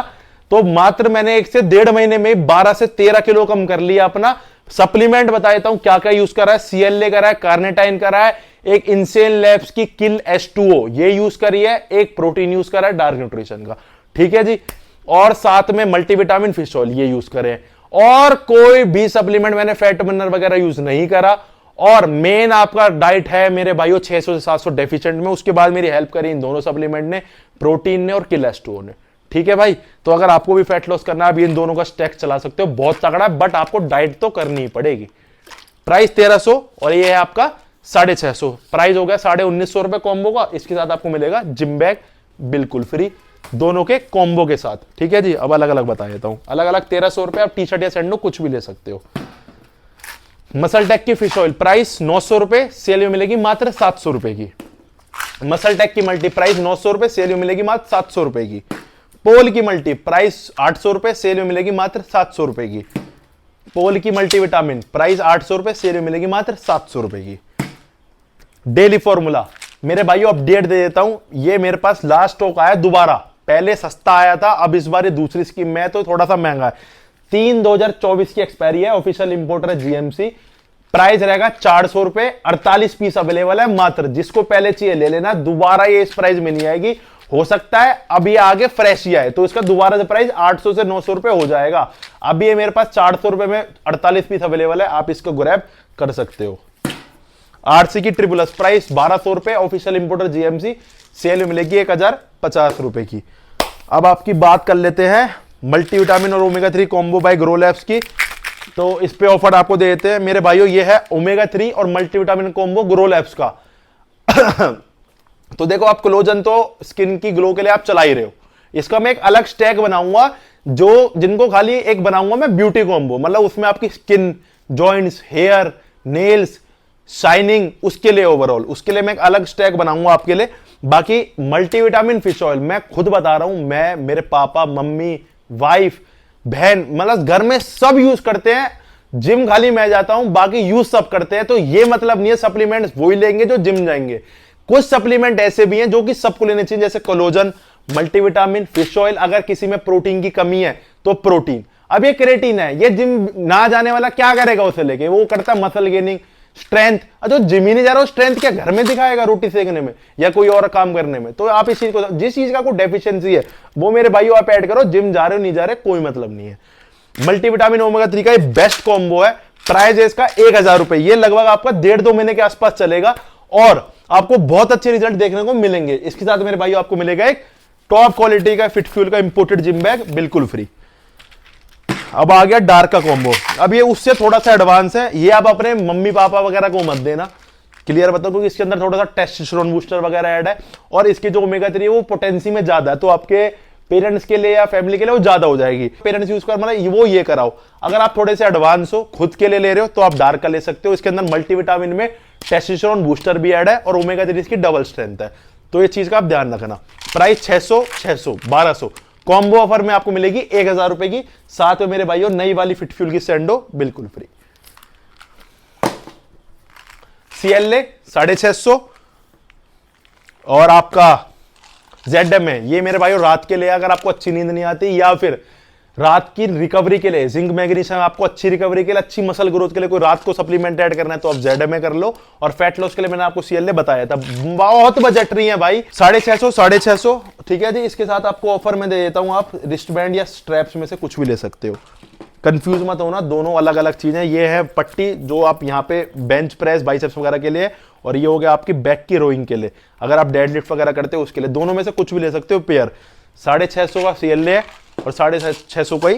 S1: तो मात्र मैंने 1 से 1.5 महीने में 12 से 13 किलो कम कर लिया अपना। सप्लीमेंट बता देता हूं क्या क्या यूज कर रहा है, CLA करा है, कार्नेटाइन करा है, एक इंसेन लैब्स की किल H2O ये यूज करी है, एक प्रोटीन यूज करा है डार्क न्यूट्रिशन का, ठीक है जी, और साथ में मल्टीविटामिन फिश ऑयल ये यूज करे हैं। और कोई भी सप्लीमेंट मैंने फैट बर्नर वगैरह यूज नहीं करा। और मेन आपका डाइट है मेरे भाइयों 600 से 700 डेफिशिएंट में। उसके बाद मेरी हेल्प करी इन दोनों सप्लीमेंट ने, प्रोटीन ने और किल H2O ने, ठीक है भाई। तो अगर आपको भी फैट लॉस करना है, अभी इन दोनों का स्टैक चला सकते हो, बहुत तगड़ा है, बट आपको डाइट तो करनी ही पड़ेगी। प्राइस 1300 और ये है आपका 650, प्राइस हो गया 1950 रुपए कॉम्बो का। इसके साथ आपको मिलेगा जिम बैग बिल्कुल फ्री, दोनों के कॉम्बो के साथ, ठीक है जी। अब अलग अलग बता देता हूं, अलग अलग 1300 रुपए, आप टी शर्ट या सैंडो कुछ भी ले सकते हो। मसल टेक की फिश ऑयल प्राइस 900 रुपए, सेल में मिलेगी मात्र 700 रुपए की। मसल टेक की मल्टी प्राइस 900 रुपए, सेल में मिलेगी मात्र 700 रुपए की। पोल की मल्टी प्राइस 800 रुपए, सेल में मिलेगी मात्र 700 रुपए की। पोल की मल्टीविटामिन प्राइस 800 रुपए, सेल में मिलेगी मात्र 700 रुपए की। डेली फॉर्मूला मेरे भाइयों अपडेट दे देता हूं, ये मेरे पास लास्ट स्टॉक आया दोबारा, पहले सस्ता आया था, अब इस बार ये दूसरी स्कीम में है तो थोड़ा सा महंगा है। 3/2024 की एक्सपायरी है, ऑफिशियल इंपोर्टर है जीएमसी, प्राइस रहेगा 400 रुपए, 48 पीस अवेलेबल है मात्र। जिसको पहले चाहिए ले लेना, दोबारा ये इस प्राइस में नहीं आएगी। हो सकता है अब ये आगे फ्रेश ही आए तो इसका दोबारा से प्राइस 800 से 900 रुपए हो जाएगा। अब ये मेरे पास 400 रुपए में 48 पीस अवेलेबल है, आप इसको ग्रैब कर सकते हो। आरसी की ट्रिपल एस प्राइस 1200 रुपए, ऑफिशियल इंपोर्टर जीएमसी, सेल में मिलेगी 1050 रुपए की। अब आपकी बात कर लेते हैं मल्टीविटामिन और omega 3 combo by grow labs की। तो इस पे ऑफर आपको दे देते हैं मेरे भाइयों, ये है ओमेगा 3 और मल्टीविटामिन कॉम्बो ग्रो लैब्स का। तो देखो, आप कोलोजन तो स्किन की ग्लो के लिए आप चला ही रहे हो, इसका मैं एक अलग स्टैक बनाऊंगा जो जिनको खाली एक बनाऊंगा मैं ब्यूटी कॉम्बो, मतलब उसमें आपकी skin, joints, hair, nails, shining, उसके लिए ओवरऑल उसके लिए मैं एक अलग स्टैक बनाऊंगा आपके लिए। बाकी मल्टीविटामिन फिश ऑयल मैं खुद बता रहा हूं, मैं, मेरे पापा, मम्मी, वाइफ, बहन, मतलब घर में सब यूज करते हैं। जिम खाली मैं जाता हूं, बाकी यूज सब करते हैं। तो ये मतलब नहीं है सप्लीमेंट्स वही लेंगे जो जिम जाएंगे। कुछ सप्लीमेंट ऐसे भी हैं जो कि सबको लेने चाहिए, जैसे कोलोजन, मल्टीविटामिन, फिश ऑयल। अगर किसी में प्रोटीन की कमी है तो प्रोटीन। अब ये क्रेटीन है, ये जिम ना जाने वाला क्या करेगा उसे लेके? वो करता है मसल गेनिंग, स्ट्रेंथ। जो जिम ही नहीं जा रहा, स्ट्रेंथ क्या घर में दिखाएगा रोटी सेकने में या कोई और काम करने में? तो आप इस चीज को, जिस चीज का कोई डेफिशिएंसी है वो मेरे भाइयों आप ऐड करो। जिम जा रहे हो नहीं जा रहे कोई मतलब नहीं है। मल्टीविटामिन ओमेगा 3 का ये बेस्ट कॉम्बो है। प्राइस है इसका 1000 रुपए। ये लगभग आपका 1.5-2 महीने के आसपास चलेगा और आपको बहुत अच्छे रिजल्ट देखने को मिलेंगे। इसके साथ मेरे भाइयों आपको मिलेगा एक टॉप क्वालिटी का फिट फ्यूल का इंपोर्टेड जिम बैग बिल्कुल फ्री। अब आ गया डार्क का कॉम्बो। अब ये उससे थोड़ा सा एडवांस है, ये आप अपने मम्मी पापा वगैरह को मत देना, क्लियर बताओ, क्योंकि इसके अंदर थोड़ा सा टेस्टोस्टेरोन बूस्टर वगैरह ऐड है और इसके जो ओमेगा 3 है वो पोटेंसी में ज्यादा है, तो आपके पेरेंट्स के लिए या फैमिली के लिए वो ज्यादा हो जाएगी। पेरेंट्स यूज कर मतलब वो ये कराओ। अगर आप थोड़े से एडवांस हो, खुद के लिए ले रहे हो, तो आप डार्क का ले सकते हो। इसके अंदर मल्टीविटामिन में टेस्टोस्टेरोन बूस्टर भी ऐड है और ओमेगा 3 की डबल स्ट्रेंथ है, तो ये चीज का आप ध्यान रखना। प्राइस 600, 600, 1200। कॉम्बो ऑफर में आपको मिलेगी 1000 रुपए की। साथ में मेरे भाइयों नई वाली फिट फ्यूल की सैंडो बिल्कुल फ्री। CLA 650 और आपका ZM है, ये मेरे भाइयों रात के लिए, अगर आपको अच्छी नींद नहीं आती या फिर रात की रिकवरी के लिए, जिंक मैग्नीशियम आपको अच्छी रिकवरी के लिए, अच्छी मसल ग्रोथ के लिए कोई रात को सप्लीमेंट ऐड करना है तो आप ZM कर लो। और फैट लॉस के लिए मैंने आपको CLA बताया था। बहुत बजटरी है भाई, 650, 650, ठीक है जी। इसके साथ आपको ऑफर में दे देता हूं, आप रिस्ट बैंड या स्ट्रैप्स में से कुछ भी ले सकते हो। कंफ्यूज मत होना, दोनों अलग अलग चीजें। ये है पट्टी जो आप यहाँ पे बेंच प्रेस, बाइसेप्स वगैरह के लिए, और ये हो गया आपकी बैक की रोइंग के लिए, अगर आप डेडलिफ्ट वगैरह करते हो उसके लिए। दोनों में से कुछ भी ले सकते हो पेयर। 650 का CLA है और 650 का ही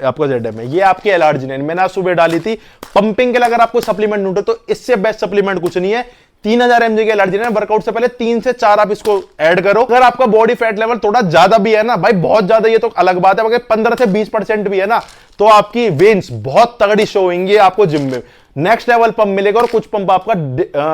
S1: आपका ZM है। ये आपकी एलार्जिनिन मैंने आज सुबह डाली थी पंपिंग के लिए। अगर आपको सप्लीमेंट ढूंढो तो इससे बेस्ट सप्लीमेंट कुछ नहीं है। 3000 mg की एलार्जिनिन, वर्कआउट से पहले 3 से 4 आप इसको ऐड करो। अगर आपका बॉडी फैट लेवल थोड़ा ज्यादा भी है ना भाई, बहुत ज्यादा ये तो अलग बात है, मगर 15 से 20% भी है ना, तो आपकी वेन्स बहुत तगड़ी शो होंगी आपको जिम में। नेक्स्ट लेवल पंप मिलेगा और कुछ पंप आपका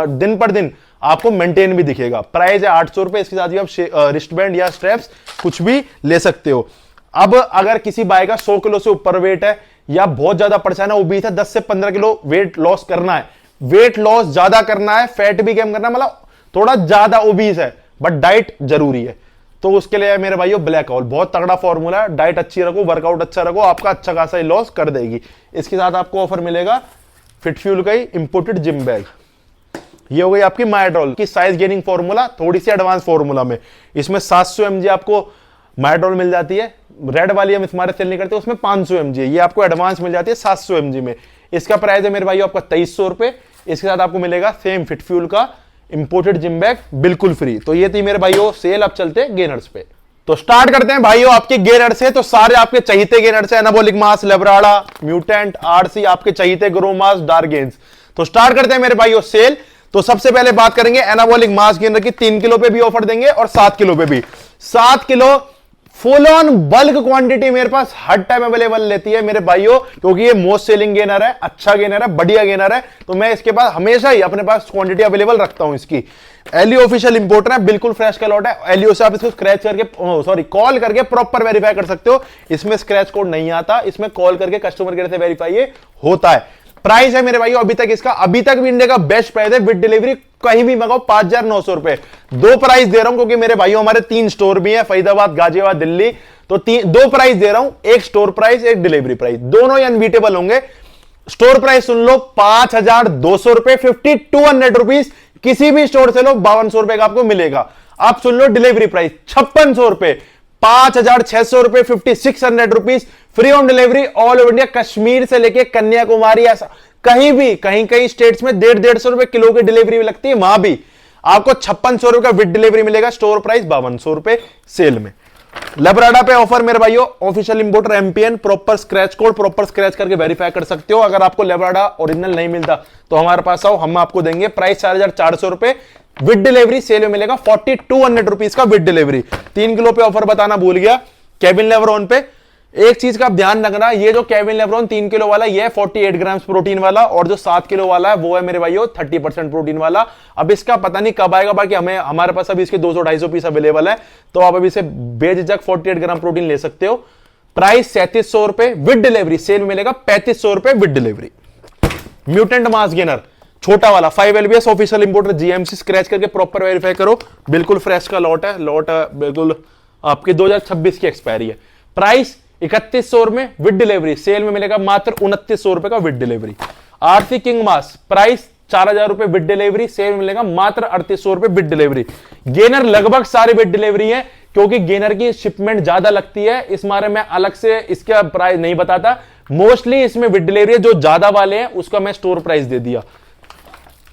S1: दिन पर दिन आपको मेंटेन भी दिखेगा। प्राइस है 800 रुपए। इसके साथ ही आप रिस्ट बैंड या स्ट्रैप्स कुछ भी ले सकते हो। अब अगर किसी भाई का 100 किलो से ऊपर वेट है या बहुत ज्यादा परेशान है, ओबीस है, 10 से 15 किलो वेट लॉस करना है, वेट लॉस ज्यादा करना है, फैट भी कम करना है, मतलब थोड़ा ज्यादा ओबीस है बट डाइट जरूरी है, तो उसके लिए मेरे भाइयों ब्लैक होल बहुत तगड़ा फॉर्मूला है। डाइट अच्छी रखो, वर्कआउट अच्छा रखो, आपका अच्छा खासा लॉस कर देगी। इसके साथ आपको ऑफर मिलेगा फिट फ्यूल का ही इंपोर्टेड जिम बैग। ये हो गई आपकी माइड्रोल की साइज गेनिंग फॉर्मूला, थोड़ी सी एडवांस फॉर्मूला में। इसमें 700 mg आपको माइड्रोल मिल जाती है। रेड वाली हम स्मार्ट सेल नहीं करते, उसमें 500 mg है। ये आपको एडवांस मिल जाती है 700 mg में। इसका प्राइस है मेरे भाई आपका 2300 रुपए। इसके साथ आपको मिलेगा सेम फिट फ्यूल का इंपोर्टेड जिम बैग बिल्कुल फ्री। तो ये थी मेरे भाइयों सेल। अब चलते हैं गेनर्स पे। तो स्टार्ट करते हैं भाइयों आपके गेनर से। तो सारे आपके चहीते गेनर से, एनाबॉलिक मास, लेब्राडा, म्यूटेंट, आरसी, आपके चहीते ग्रो मास, डार्क गेन्स। तो स्टार्ट करते हैं मेरे भाइयों सेल। तो सबसे पहले बात करेंगे एनाबॉलिक मास गेनर की। 3 किलो पे भी ऑफर देंगे और 7 किलो पे भी। 7 kilo full on bulk quantity मेरे पास हर टाइम अवेलेबल रहती है मेरे भाइयों, क्योंकि ये मोस्ट सेलिंग गेनर है, अच्छा गेनर है, बढ़िया गेनर है। तो मैं इसके पास हमेशा ही अपने पास क्वांटिटी अवेलेबल रखता हूं इसकी। एलियो ऑफिशियल इंपोर्टर है, बिल्कुल फ्रेश का लॉट है। एलियो से आप इसको स्क्रैच करके कॉल करके प्रॉपर वेरीफाई कर सकते हो। इसमें स्क्रैच कोड नहीं आता, इसमें कॉल करके कस्टमर केयर से वेरीफाई ये होता है। प्राइस है मेरे भाइयों अभी तक इसका, अभी तक भी इंडिया का बेस्ट प्राइस है विद डिलीवरी। कहीं भी मंगाओ 5900 रुपए। 2 प्राइस दे रहा हूं क्योंकि मेरे भाइयों हमारे 3 स्टोर भी हैं, फरीदाबाद, गाजियाबाद, दिल्ली। तो 2 प्राइस दे रहा हूं, एक स्टोर प्राइस, एक डिलीवरी प्राइस, दोनों ही अनबीटेबल होंगे। स्टोर प्राइस सुन लो 5200 रुपए, 5200 रुपीज। किसी भी स्टोर से लो 5200 रुपए का आपको मिलेगा। आप सुन लो डिलीवरी प्राइस 5600 रुपए, 5600 रुपए, 5600 rupees, free home delivery all over India, Kashmir से लेके कन्याकुमारी, ऐसा कहीं भी, कहीं कहीं स्टेट्स में 150 रुपए किलो की डिलीवरी भी लगती है, वहां भी आपको 5600 रुपए का विद डिलीवरी मिलेगा। स्टोर प्राइस 5200 रुपए सेल में। लेब्राडा पे ऑफर मेरे भाइयों, official importer MPN, proper scratch code, proper scratch करके वेरीफाई कर सकते हो। अगर आपको लेब्राडा ओरिजिनल नहीं मिलता तो हमारे पास आओ, हम आपको देंगे। प्राइस 4400 रुपए, विद डिलीवरी सेल में मिलेगा 4200 रुपीज का विद डिलीवरी। 3 किलो पे ऑफर बताना भूल गया, केविन लेब्रॉन पे एक चीज का आप ध्यान रखना, ये जो केविन लेब्रॉन 3 किलो वाला ये है 48 ग्राम प्रोटीन वाला, और जो 7 किलो वाला है वो है मेरे भाइयों 30% प्रोटीन वाला। अब इसका पता नहीं कब आएगा, बाकी हमारे पास अभी इसके 200-250 पीस अवेलेबल है, तो आप अभी से बेझिझक 48 ग्राम प्रोटीन ले सकते हो। प्राइस 3700 रुपए, विद डिलीवरी सेल मिलेगा 3500 रुपए with delivery. Mutant mass gainer छोटा वाला 5 LBS official importer GMC, scratch करके प्रॉपर वेरीफाई करो, बिल्कुल फ्रेश का लॉट है, बिल्कुल आपकी 2026 की एक्सपायरी है। प्राइस 3100 में विद डिलीवरी, सेल में मिलेगा मात्र 2900 रुपए का with delivery. RC king mass price 4000 रुपए विद डिलीवरी, सेल में मिलेगा मात्र 3800 रुपए विद डिलीवरी। गेनर लगभग सारे विद डिलीवरी है, क्योंकि गेनर की शिपमेंट ज्यादा लगती है, इस मारे में अलग से इसका प्राइस नहीं बताता। मोस्टली इसमें विद डिलीवरी जो ज्यादा वाले हैं उसका मैं स्टोर प्राइस दे दिया।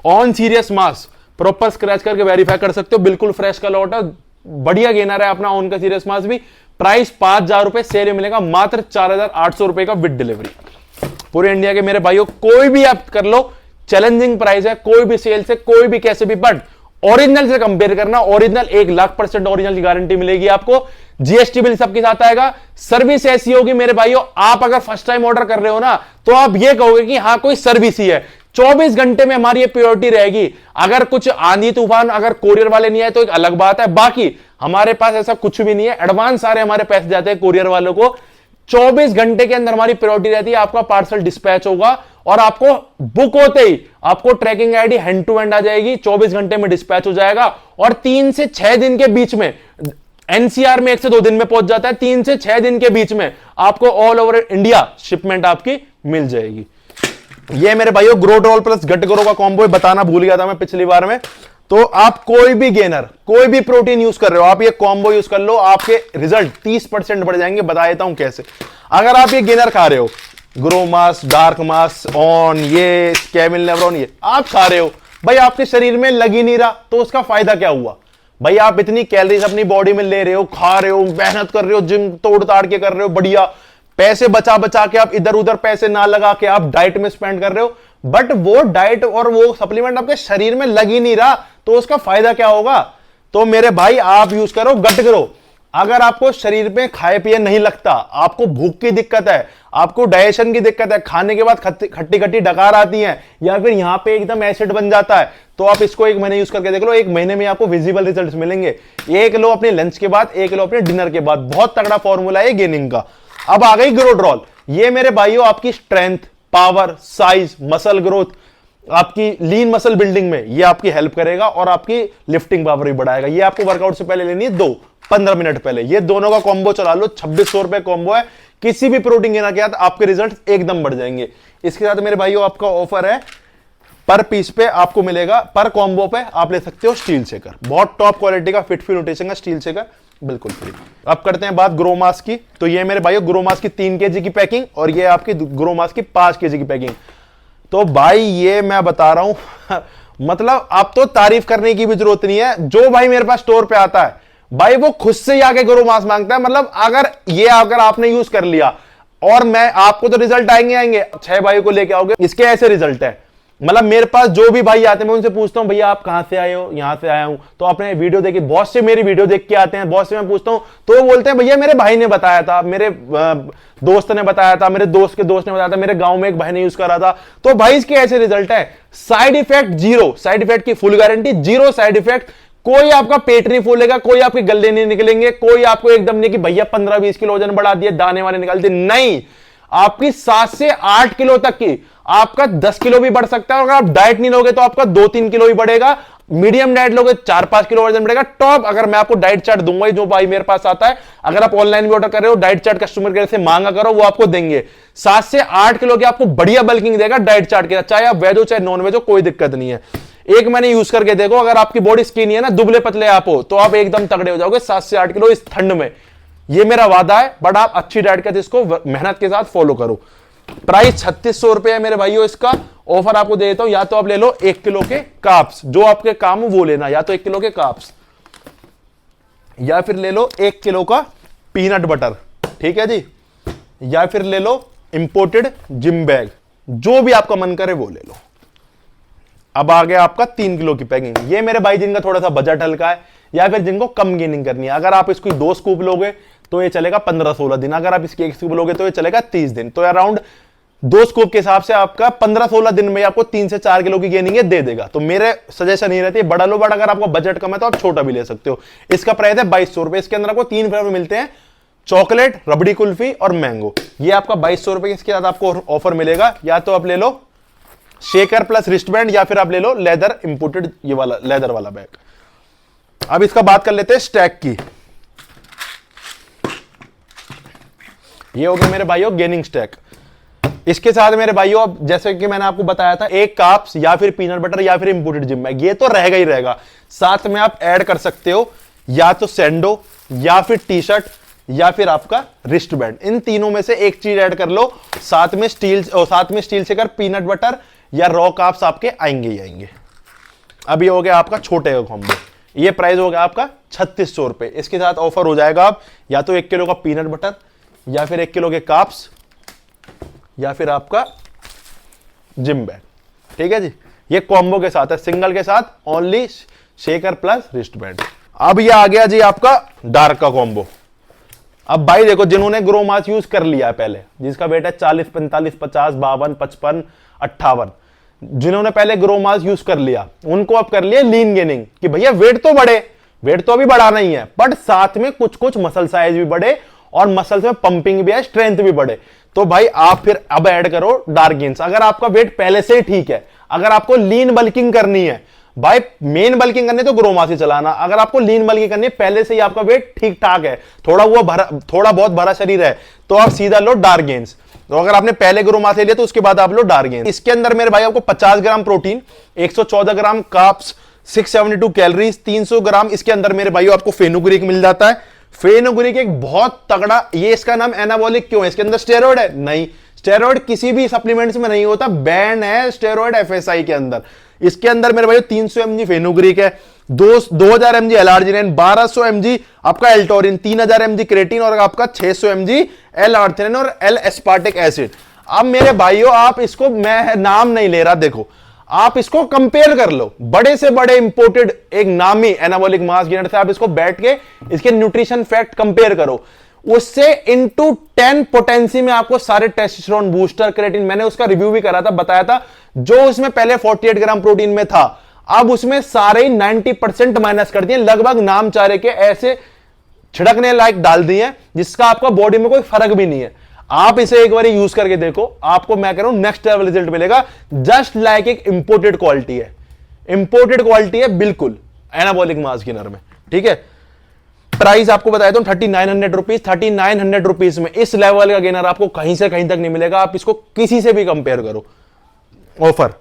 S1: On serious mass proper scratch करके वेरीफाई कर सकते हो, बिल्कुल फ्रेश का लॉट है, बढ़िया गेनर है अपना ऑन का सीरियस मास भी। प्राइस 5000 रुपए, सेल में मिलेगा मात्र 4800 रुपए का विद डिलीवरी। पूरे इंडिया के मेरे भाइयों कोई भी आप कर लो, चैलेंजिंग प्राइस है, कोई भी सेल से कोई भी कैसे भी, बट ओरिजिनल से कंपेयर करना, ओरिजिनल 1,00,000% ओरिजिनल की गारंटी मिलेगी आपको। जीएसटी बिल सबके साथ आएगा। सर्विस ऐसी होगी मेरे भाइयों, आप अगर फर्स्ट टाइम ऑर्डर कर रहे हो ना तो आप ये कहोगे कि हाँ कोई सर्विस ही है। 24 घंटे में हमारी ये प्योरिटी रहेगी। अगर कुछ आंधी तूफान अगर कोरियर वाले नहीं आए तो एक अलग बात है, बाकी हमारे पास ऐसा कुछ भी नहीं है। एडवांस सारे हमारे पैसे जाते हैं कोरियर वालों को। 24 घंटे के अंदर हमारी प्रायोरिटी रहती है, आपका पार्सल डिस्पैच होगा और आपको बुक होते ही आपको tracking ID hand to hand आ जाएगी, 24 घंटे में डिस्पैच हो जाएगा। और 3 से 6 दिन के बीच में, एनसीआर में 1 से 2 दिन में पहुंच जाता है, 3 से 6 दिन के बीच में आपको ऑल ओवर इंडिया शिपमेंट आपकी मिल जाएगी। ये मेरे भाइयों ग्रोड्रोल प्लस गट ग्रो का कॉम्बो बताना भूल गया था मैं पिछली बार में। तो आप कोई भी गेनर, कोई भी प्रोटीन यूज कर रहे हो, आप ये कॉम्बो यूज कर लो, आपके रिजल्ट 30% बढ़ जाएंगे। बता देता हूं कैसे। अगर आप ये गेनर खा रहे हो, grow mass, dark mass, on, ये केविन लेब्रॉन, ये आप खा रहे हो, भाई आपके शरीर में लग ही नहीं रहा, तो उसका फायदा क्या हुआ? भाई आप इतनी कैलोरीज अपनी बॉडी में ले रहे हो, खा रहे हो, मेहनत कर रहे हो, जिम तोड़ ताड़ के कर रहे हो, बढ़िया पैसे बचा बचा के, आप इधर उधर पैसे ना लगा के आप डाइट में स्पेंड कर रहे हो, बट वो डाइट और वो सप्लीमेंट आपके शरीर में लग ही नहीं रहा, तो उसका फायदा क्या होगा? तो मेरे भाई आप यूज करो गट ग्रो। अगर आपको शरीर में खाए पिए नहीं लगता, आपको भूख की दिक्कत है, आपको डाइजेशन की दिक्कत है, खाने के बाद खट्टी खट्टी डकार आती है, या फिर यहां पे एकदम एसिड बन जाता है, तो आप इसको 1 महीने यूज करके देख लो। 1 महीने में आपको विजिबल रिजल्ट्स मिलेंगे। 1 लो अपने लंच के बाद, 1 लो अपने डिनर के बाद। बहुत तगड़ा फॉर्मूला है गेनिंग का। अब आ गई ग्रोड्रॉल। ये मेरे भाइयों आपकी strength, power, size, muscle growth, आपकी लीन मसल बिल्डिंग में ये आपकी हेल्प करेगा और आपकी लिफ्टिंग पावर भी बढ़ाएगा। ये आपको वर्कआउट से पहले लेनी है 15 मिनट पहले। ये दोनों का कॉम्बो चला लो, 2600 रुपए कॉम्बो है। किसी भी प्रोटीन गेनर के साथ आपके रिजल्ट एकदम बढ़ जाएंगे। इसके साथ मेरे भाइयों आपका ऑफर है, पर पीस पे आपको मिलेगा, पर कॉम्बो पे आप ले सकते हो स्टील शेकर, बहुत टॉप क्वालिटी का फिट न्यूट्रिशन का स्टील शेकर, बिल्कुल फ्री। अब करते हैं बात ग्रोमास की। तो ये मेरे भाइयों ग्रोमास की 3 kg की पैकिंग और ये आपकी ग्रोमास की 5 kg की पैकिंग। तो भाई ये मैं बता रहा हूं मतलब आप तो तारीफ करने की भी जरूरत नहीं है। जो भाई मेरे पास स्टोर पे आता है भाई वो खुद से ही आके ग्रोमास मांगता है। मतलब अगर आपने यूज कर लिया और मैं आपको तो रिजल्ट आएंगे 6 भाई को लेके आओगे, इसके ऐसे रिजल्ट है। मतलब मेरे पास जो भी भाई आते हैं मैं उनसे पूछता हूं भैया आप कहां से आए हो? यहां से आया हूं। तो आपने वीडियो देखी, बहुत से मेरी वीडियो देख के आते हैं, बहुत से मैं पूछता हूं तो वो बोलते हैं भैया मेरे भाई ने बताया था, मेरे दोस्त ने बताया था, मेरे दोस्त के दोस्त ने बताया था, मेरे गांव में एक भाई ने यूज करा था। तो भाई इसके ऐसे रिजल्ट है। साइड इफेक्ट 0, साइड इफेक्ट की फुल गारंटी, 0 साइड इफेक्ट। कोई आपका पेट नहीं फूलेगा, कोई आपके गले नहीं निकलेंगे, कोई आपको एकदम नहीं कि भैया 15-20 किलो वजन बढ़ा दिए, दाने वाने निकाल दिए, नहीं। आपकी 7 से 8 किलो तक की, आपका 10 किलो भी बढ़ सकता है। अगर आप डाइट नहीं लोगे तो आपका 2-3 किलो ही बढ़ेगा। मीडियम डाइट लोगे 4-5 किलो वजन बढ़ेगा। टॉप अगर मैं आपको डाइट चार्ट दूंगा, जो भाई मेरे पास आता है, अगर आप ऑनलाइन भी ऑर्डर कर रहे हो, डाइट चार्ट कस्टमर केयर से मांगा करो, वो आपको देंगे। 7 से 8 किलो की आपको बढ़िया बल्किंग देगा डाइट चार्ट के साथ, चाहे आप वेज हो चाहे नॉन वेज हो, कोई दिक्कत नहीं है। 1 महीने यूज करके देखो, अगर आपकी बॉडी स्किनी है ना, दुबले पतले आप हो, तो आप एकदम तगड़े हो जाओगे 7 से 8 किलो इस ठंड में। ये मेरा वादा है। बट आप अच्छी डाइट का इसको मेहनत के साथ फॉलो करो। प्राइस 3600 रुपए है मेरे भाइयों। इसका ऑफर आपको दे देता हूं, या तो आप ले लो 1 किलो के कार्ब्स, जो आपके काम हो वो लेना, या तो 1 किलो के कार्ब्स, या फिर ले लो 1 किलो का पीनट बटर, ठीक है जी, या फिर ले लो इंपोर्टेड जिम बैग, जो भी आपका मन करे वो ले लो। अब आ गया आपका 3 किलो की पैकिंग। ये मेरे भाई जिनका थोड़ा सा बजट हल्का है, या फिर जिनको कम गेनिंग करनी है, अगर आप इसकी 2 स्कूप लोगे तो ये चलेगा 15-16 दिन, अगर आप इसकी 1 स्कूप लोगे तो ये चलेगा 30 दिन। तो अराउंड 2 स्कूप के हिसाब से आपका 15-16 दिन में आपको 3 से 4 किलो की गेनिंग ये दे देगा। तो मेरे सजेशन ये रहती है बड़ा लो, बट अगर आपको बजट कम है तो आप छोटा भी ले सकते हो। इसका प्राइस है 2200 रुपए। इसके अंदर आपको 3 फ्लेवर मिलते हैं, चॉकलेट, रबड़ी कुल्फी और मैंगो। ये आपका 2200 रुपए। इसके साथ आपको ऑफर मिलेगा, या तो आप ले लो शेकर प्लस रिस्ट बैंड, या फिर आप ले लो लेदर इंपोर्टेड ये वाला लेदर वाला बैग। अब इसका बात कर लेते हैं स्टैक की। ये हो गया मेरे भाइयों गेनिंग स्टैक। इसके साथ मेरे भाइयों, अब जैसे कि मैंने आपको बताया था, एक कार्ब्स या फिर पीनट बटर या फिर इंपोर्टेड जिम बैग, ये तो रहेगा ही रहेगा। साथ में आप ऐड कर सकते हो या तो सैंडो, या फिर टी शर्ट, या फिर आपका रिस्ट बैंड। इन तीनों में से एक चीज ऐड कर लो। साथ में स्टील शेकर, पीनट बटर या रॉ कार्ब्स आपके आएंगे ही आएंगे। अब ये हो गया आपका छोटे का कॉम्बो। ये प्राइस हो गया आपका 3600 रुपए। इसके साथ ऑफर हो जाएगा आप या तो 1 किलो का पीनट बटर, या फिर 1 किलो के कार्ब्स, या फिर आपका जिम बैग, ठीक है जी। ये कॉम्बो के साथ है, सिंगल के साथ only shaker plus wrist band. अब ये आ गया जी आपका डार्क का कॉम्बो। अब भाई देखो, जिन्होंने ग्रो मास यूज कर लिया है पहले, जिसका वेट है 40, 45, 50, 52, 55, 58, जिन्होंने पहले ग्रो मास यूज कर लिया, उनको अब कर लिया लीन गेनिंग कि भैया वेट तो बढ़े, वेट तो अभी बढ़ाना ही है, बट साथ में कुछ कुछ मसल साइज भी बढ़े और मसल्स में पंपिंग भी है, स्ट्रेंथ भी बढ़े। तो भाई आप फिर अब ऐड करो डार्क गेन्स। अगर आपका वेट पहले से ही ठीक है, अगर आपको लीन बल्किंग करनी है, भाई मेन बल्किंग करनी है तो ग्रो मास ही चलाना। अगर आपको लीन बल्किंग करनी है, पहले से ही आपका वेट ठीक ठाक है, थोड़ा बहुत भरा शरीर है, तो आप सीधा लो डार्क गेन्स। तो अगर आपने पहले ग्रो मास ले लिया तो उसके बाद आप लो डार्क गेन्स। इसके अंदर मेरे भाई आपको 50 ग्राम प्रोटीन, 114 ग्राम कार्ब्स, 672 कैलोरीज, 300 ग्राम इसके अंदर मेरे भाइयों आपको फेनुग्रीक मिल जाता है। फेनुग्रीक एक बहुत तगड़ा, ये इसका नाम एनाबॉलिक क्यों है? इसके अंदर स्टेरॉइड है? नहीं, स्टेरॉइड किसी भी सप्लीमेंट्स में नहीं होता, बैन है स्टेरॉइड एफएसआई के अंदर। इसके अंदर मेरे भाई 300 mg फेनुग्रीक है, 2000 mg एलार्जिनिन, 1200 mg आपका एल्टोरिन, 3000 mg क्रेटिन और आपका 600 mg एल आर्थेरिन और एल एस्पार्टिक एसिड। अब मेरे भाइयों आप इसको, मैं नाम नहीं ले रहा, देखो आप इसको कंपेयर कर लो बड़े से बड़े इंपोर्टेड एक नामी एनाबॉलिक मास गेनर से, आप इसको बैठ के इसके न्यूट्रिशन फैक्ट कंपेयर करो, उससे इनटू 10 पोटेंसी में आपको सारे टेस्टोस्टेरोन बूस्टर, क्रेटिन, मैंने उसका रिव्यू भी करा था, बताया था, जो उसमें पहले 48 ग्राम प्रोटीन में था, अब उसमें सारे 90% माइनस कर दिए, लगभग नाम चारे के ऐसे छिड़कने लायक डाल दिए जिसका आपका बॉडी में कोई फर्क भी नहीं है। आप इसे एक बार यूज करके देखो, आपको मैं कह रहा हूं नेक्स्ट लेवल रिजल्ट मिलेगा। जस्ट लाइक एक इंपोर्टेड क्वालिटी है, इंपोर्टेड क्वालिटी है बिल्कुल एनाबॉलिक मास गेनर में, ठीक है। प्राइस आपको बताया तो 3900 रुपीज, 3900 रुपीज में इस लेवल का गेनर आपको कहीं से कहीं तक नहीं मिलेगा। आप इसको किसी से भी कंपेयर करो। ऑफर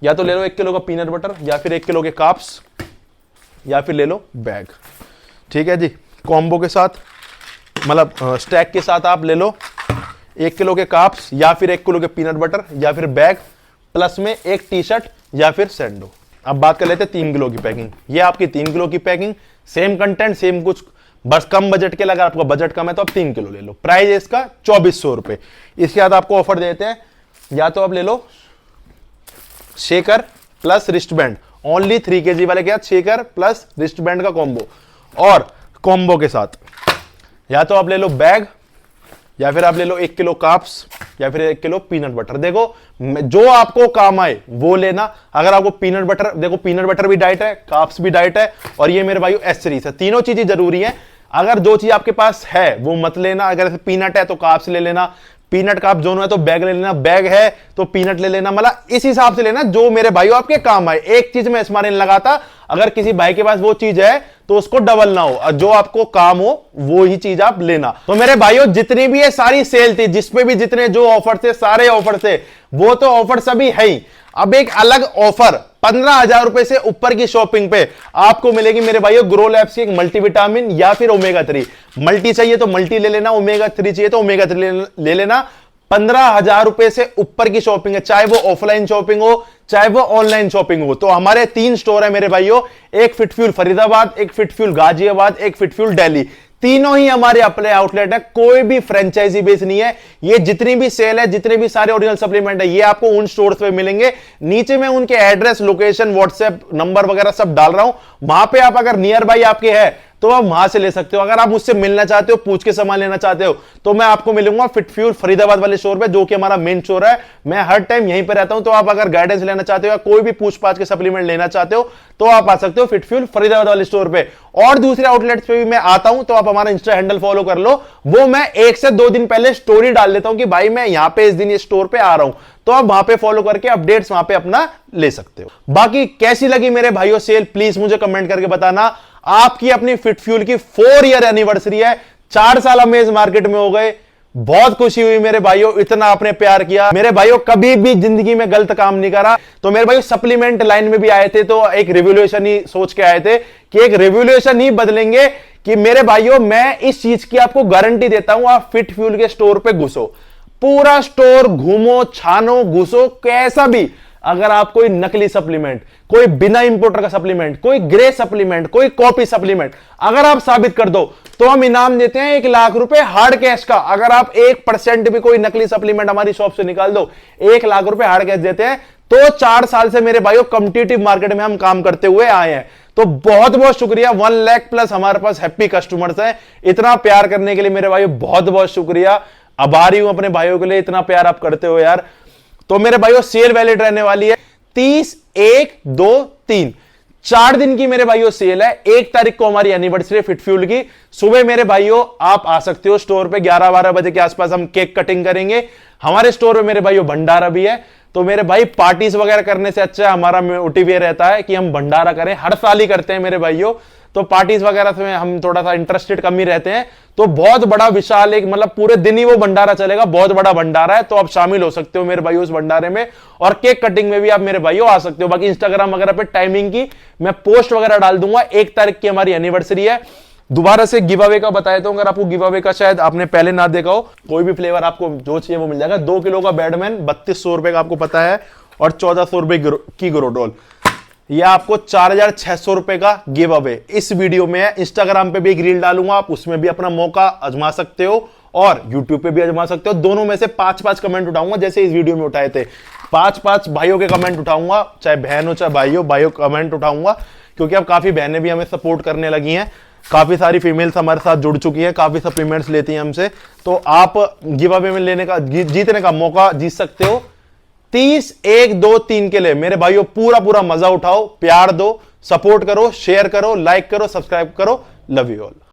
S1: या तो ले लो 1 किलो का पीनट बटर, या फिर 1 किलो के कार्ब्स, या फिर ले लो बैग, ठीक है जी। कॉम्बो के साथ, मतलब स्टैक के साथ आप ले लो 1 किलो के कार्ब्स, या फिर 1 किलो के पीनट बटर, या फिर बैग, प्लस में एक टी शर्ट या फिर सैंडो। अब बात कर लेते हैं 3 किलो की पैकिंग। ये आपकी 3 किलो की पैकिंग, सेम कंटेंट, सेम कुछ, बस कम बजट के लिए। अगर आपका बजट कम है तो आप 3 किलो ले लो। प्राइस है इसका 2400 रुपए। इसके बाद आपको ऑफर देते हैं, या तो आप ले लो shaker plus wrist band, only 3 kg वाले के साथ शेकर प्लस रिस्ट बैंड का कॉम्बो, और कॉम्बो के साथ या तो आप ले लो बैग, या फिर आप ले लो 1 किलो कार्ब्स, या फिर 1 किलो पीनट बटर। देखो जो आपको काम आए वो लेना। अगर आपको पीनट बटर, देखो पीनट बटर भी डाइट है, कार्ब्स भी डाइट है, और ये मेरे भाई एस सीरीज है, तीनों चीजें जरूरी है। अगर जो चीज आपके पास है वो मत लेना। अगर पीनट है तो कार्ब्स ले लेना, पीनट का आप जोन है तो बैग ले लेना, बैग है तो पीनट ले लेना, मतलब इस हिसाब से लेना जो मेरे भाइयों आपके काम आए। एक चीज में स्मार्ट नहीं लगाता, अगर किसी भाई के पास वो चीज है तो उसको डबल ना हो, और जो आपको काम हो वो ही चीज आप लेना। तो मेरे भाइयों जितनी भी ये सारी सेल थी, जिसपे भी जितने जो ऑफर थे, सारे ऑफर थे, वो तो ऑफर सभी है ही। अब एक अलग ऑफर 15,000 रुपए से ऊपर की शॉपिंग पे आपको मिलेगी मेरे भाइयों ग्रो लैब्स की एक मल्टीविटामिन या फिर ओमेगा 3। मल्टी चाहिए तो मल्टी ले लेना, ओमेगा 3 चाहिए तो ओमेगा 3 ले लेना। 15,000 रुपए से ऊपर की शॉपिंग है, चाहे वो ऑफलाइन शॉपिंग हो चाहे वो ऑनलाइन शॉपिंग हो। तो हमारे 3 स्टोर है मेरे भाइयों, एक फिटफ्यूल फरीदाबाद, एक फिटफ्यूल गाजियाबाद, एक फिटफ्यूल दिल्ली। तीनों ही हमारे अपने आउटलेट है, कोई भी फ्रेंचाइजी बेस नहीं है। ये जितनी भी सेल है, जितने भी सारे ओरिजिनल सप्लीमेंट है, ये आपको उन स्टोर्स पे मिलेंगे। नीचे मैं उनके एड्रेस, लोकेशन, व्हाट्सएप नंबर वगैरह सब डाल रहा हूं, वहां पे आप अगर नियर बाई आपके है तो आप वहां से ले सकते हो। अगर आप मुझसे मिलना चाहते हो, पूछ के सामान लेना चाहते हो, तो मैं आपको मिलूंगा फिटफ्यूल फरीदाबाद वाले स्टोर पे, जो कि हमारा मेन स्टोर है। मैं हर टाइम यहीं पे रहता हूं, तो आप अगर गाइडेंस लेना चाहते हो या कोई भी पूछ-पाछ के सप्लीमेंट लेना चाहते हो तो आप आ सकते हो फिटफ्यूल फरीदाबाद वाले स्टोर पे। और दूसरे आउटलेट्स पे भी मैं आता हूं, तो आप हमारा इंस्टा हैंडल फॉलो कर लो। वो मैं 1 से 2 दिन पहले स्टोरी डाल देता हूं कि भाई मैं यहां पे इस दिन इस स्टोर पे आ रहा हूं, तो आप वहां पे फॉलो करके अपडेट्स वहां पे अपना ले सकते हो। बाकी कैसी लगी मेरे भाइयों सेल, प्लीज मुझे कमेंट करके बताना। आपकी अपनी फिटफ्यूल की 4 ईयर एनिवर्सरी है, 4 साल हम इस मार्केट में हो गए। बहुत खुशी हुई मेरे भाइयों, इतना आपने प्यार किया। मेरे भाइयों कभी भी जिंदगी में गलत काम नहीं करा। तो मेरे भाइयों सप्लीमेंट लाइन में भी आए थे तो एक रिवोल्यूशन ही सोच के आए थे कि एक रिवोल्यूशन ही बदलेंगे। कि मेरे भाइयों मैं इस चीज की आपको गारंटी देता हूं, आप फिटफ्यूल के स्टोर पे घुसो, पूरा स्टोर घूमो, छानो, घुसो, कैसा भी अगर आप कोई नकली सप्लीमेंट, कोई बिना इंपोर्टर का सप्लीमेंट, कोई ग्रे सप्लीमेंट, कोई कॉपी सप्लीमेंट अगर आप साबित कर दो तो हम इनाम देते हैं 1 लाख रुपए हार्ड कैश का। अगर आप 1% भी कोई नकली सप्लीमेंट हमारी शॉप से निकाल दो, 1 लाख रुपए हार्ड कैश देते हैं। तो 4 साल से मेरे भाइयों कॉम्पिटिटिव मार्केट में हम काम करते हुए आए हैं। तो बहुत बहुत शुक्रिया। 1 लाख प्लस हमारे पास हैप्पी कस्टमर्स हैं। इतना प्यार करने के लिए मेरे भाइयों बहुत बहुत शुक्रिया। आभारी हूं अपने भाइयों के लिए, इतना प्यार आप करते हो यार। तो मेरे भाइयों सेल वैलिड रहने वाली है 30, 1, 2, 3 4 दिन की मेरे भाइयों सेल है। 1 तारीख को हमारी एनिवर्सरी फिटफ्यूल की। सुबह मेरे भाइयों आप आ सकते हो स्टोर पे, 11-12 बजे के आसपास हम केक कटिंग करेंगे। हमारे स्टोर पे मेरे भाइयों भंडारा भी है। तो मेरे भाई पार्टीज वगैरह करने से अच्छा हमारा मोटिव ये रहता है कि हम भंडारा करें, हर साल ही करते हैं मेरे भाइयों। तो पार्टीज वगैरह से हम थोड़ा सा इंटरेस्टेड कम ही रहते हैं। तो बहुत बड़ा विशाल एक मतलब पूरे दिन ही वो भंडारा चलेगा, बहुत बड़ा भंडारा है। तो आप शामिल हो सकते हो मेरे भाइयों उस भंडारे में, और केक कटिंग में भी आप मेरे भाइयों आ सकते हो। बाकी इंस्टाग्राम वगैरह पे टाइमिंग की मैं पोस्ट वगैरह डाल दूंगा। 1 तारीख की हमारी एनिवर्सरी है। दोबारा से गिव अवे का बताया तो, अगर आपको गिव अवे का शायद आपने पहले ना देखा हो, कोई भी फ्लेवर आपको जो चाहिए वो मिल जाएगा। 2 किलो का बैडमैन 3200 रुपए का आपको पता है, और 1400 रुपए की ग्रोडॉल। यह आपको 4600 रुपए का गिव अवे इस वीडियो में है। इंस्टाग्राम पे भी एक रील डालूंगा, आप उसमें भी अपना मौका आजमा सकते हो, और यूट्यूब पे भी आजमा सकते हो। दोनों में से 5-5 कमेंट उठाऊंगा, जैसे इस वीडियो में उठाए थे। 5-5 भाइयों के कमेंट उठाऊंगा, चाहे बहन हो चाहे भाइयों कमेंट उठाऊंगा, क्योंकि अब काफी बहनें भी हमें सपोर्ट करने लगी हैं। काफी सारी फीमेल्स हमारे साथ जुड़ चुकी हैं, काफी सप्लीमेंट्स लेती हैं हमसे। तो आप गिव अवे में लेने का, जीतने का मौका जीत सकते हो। 30, 1, 2, 3 के लिए मेरे भाइयों पूरा मजा उठाओ, प्यार दो, सपोर्ट करो, शेयर करो, लाइक करो, सब्सक्राइब करो। Love you all.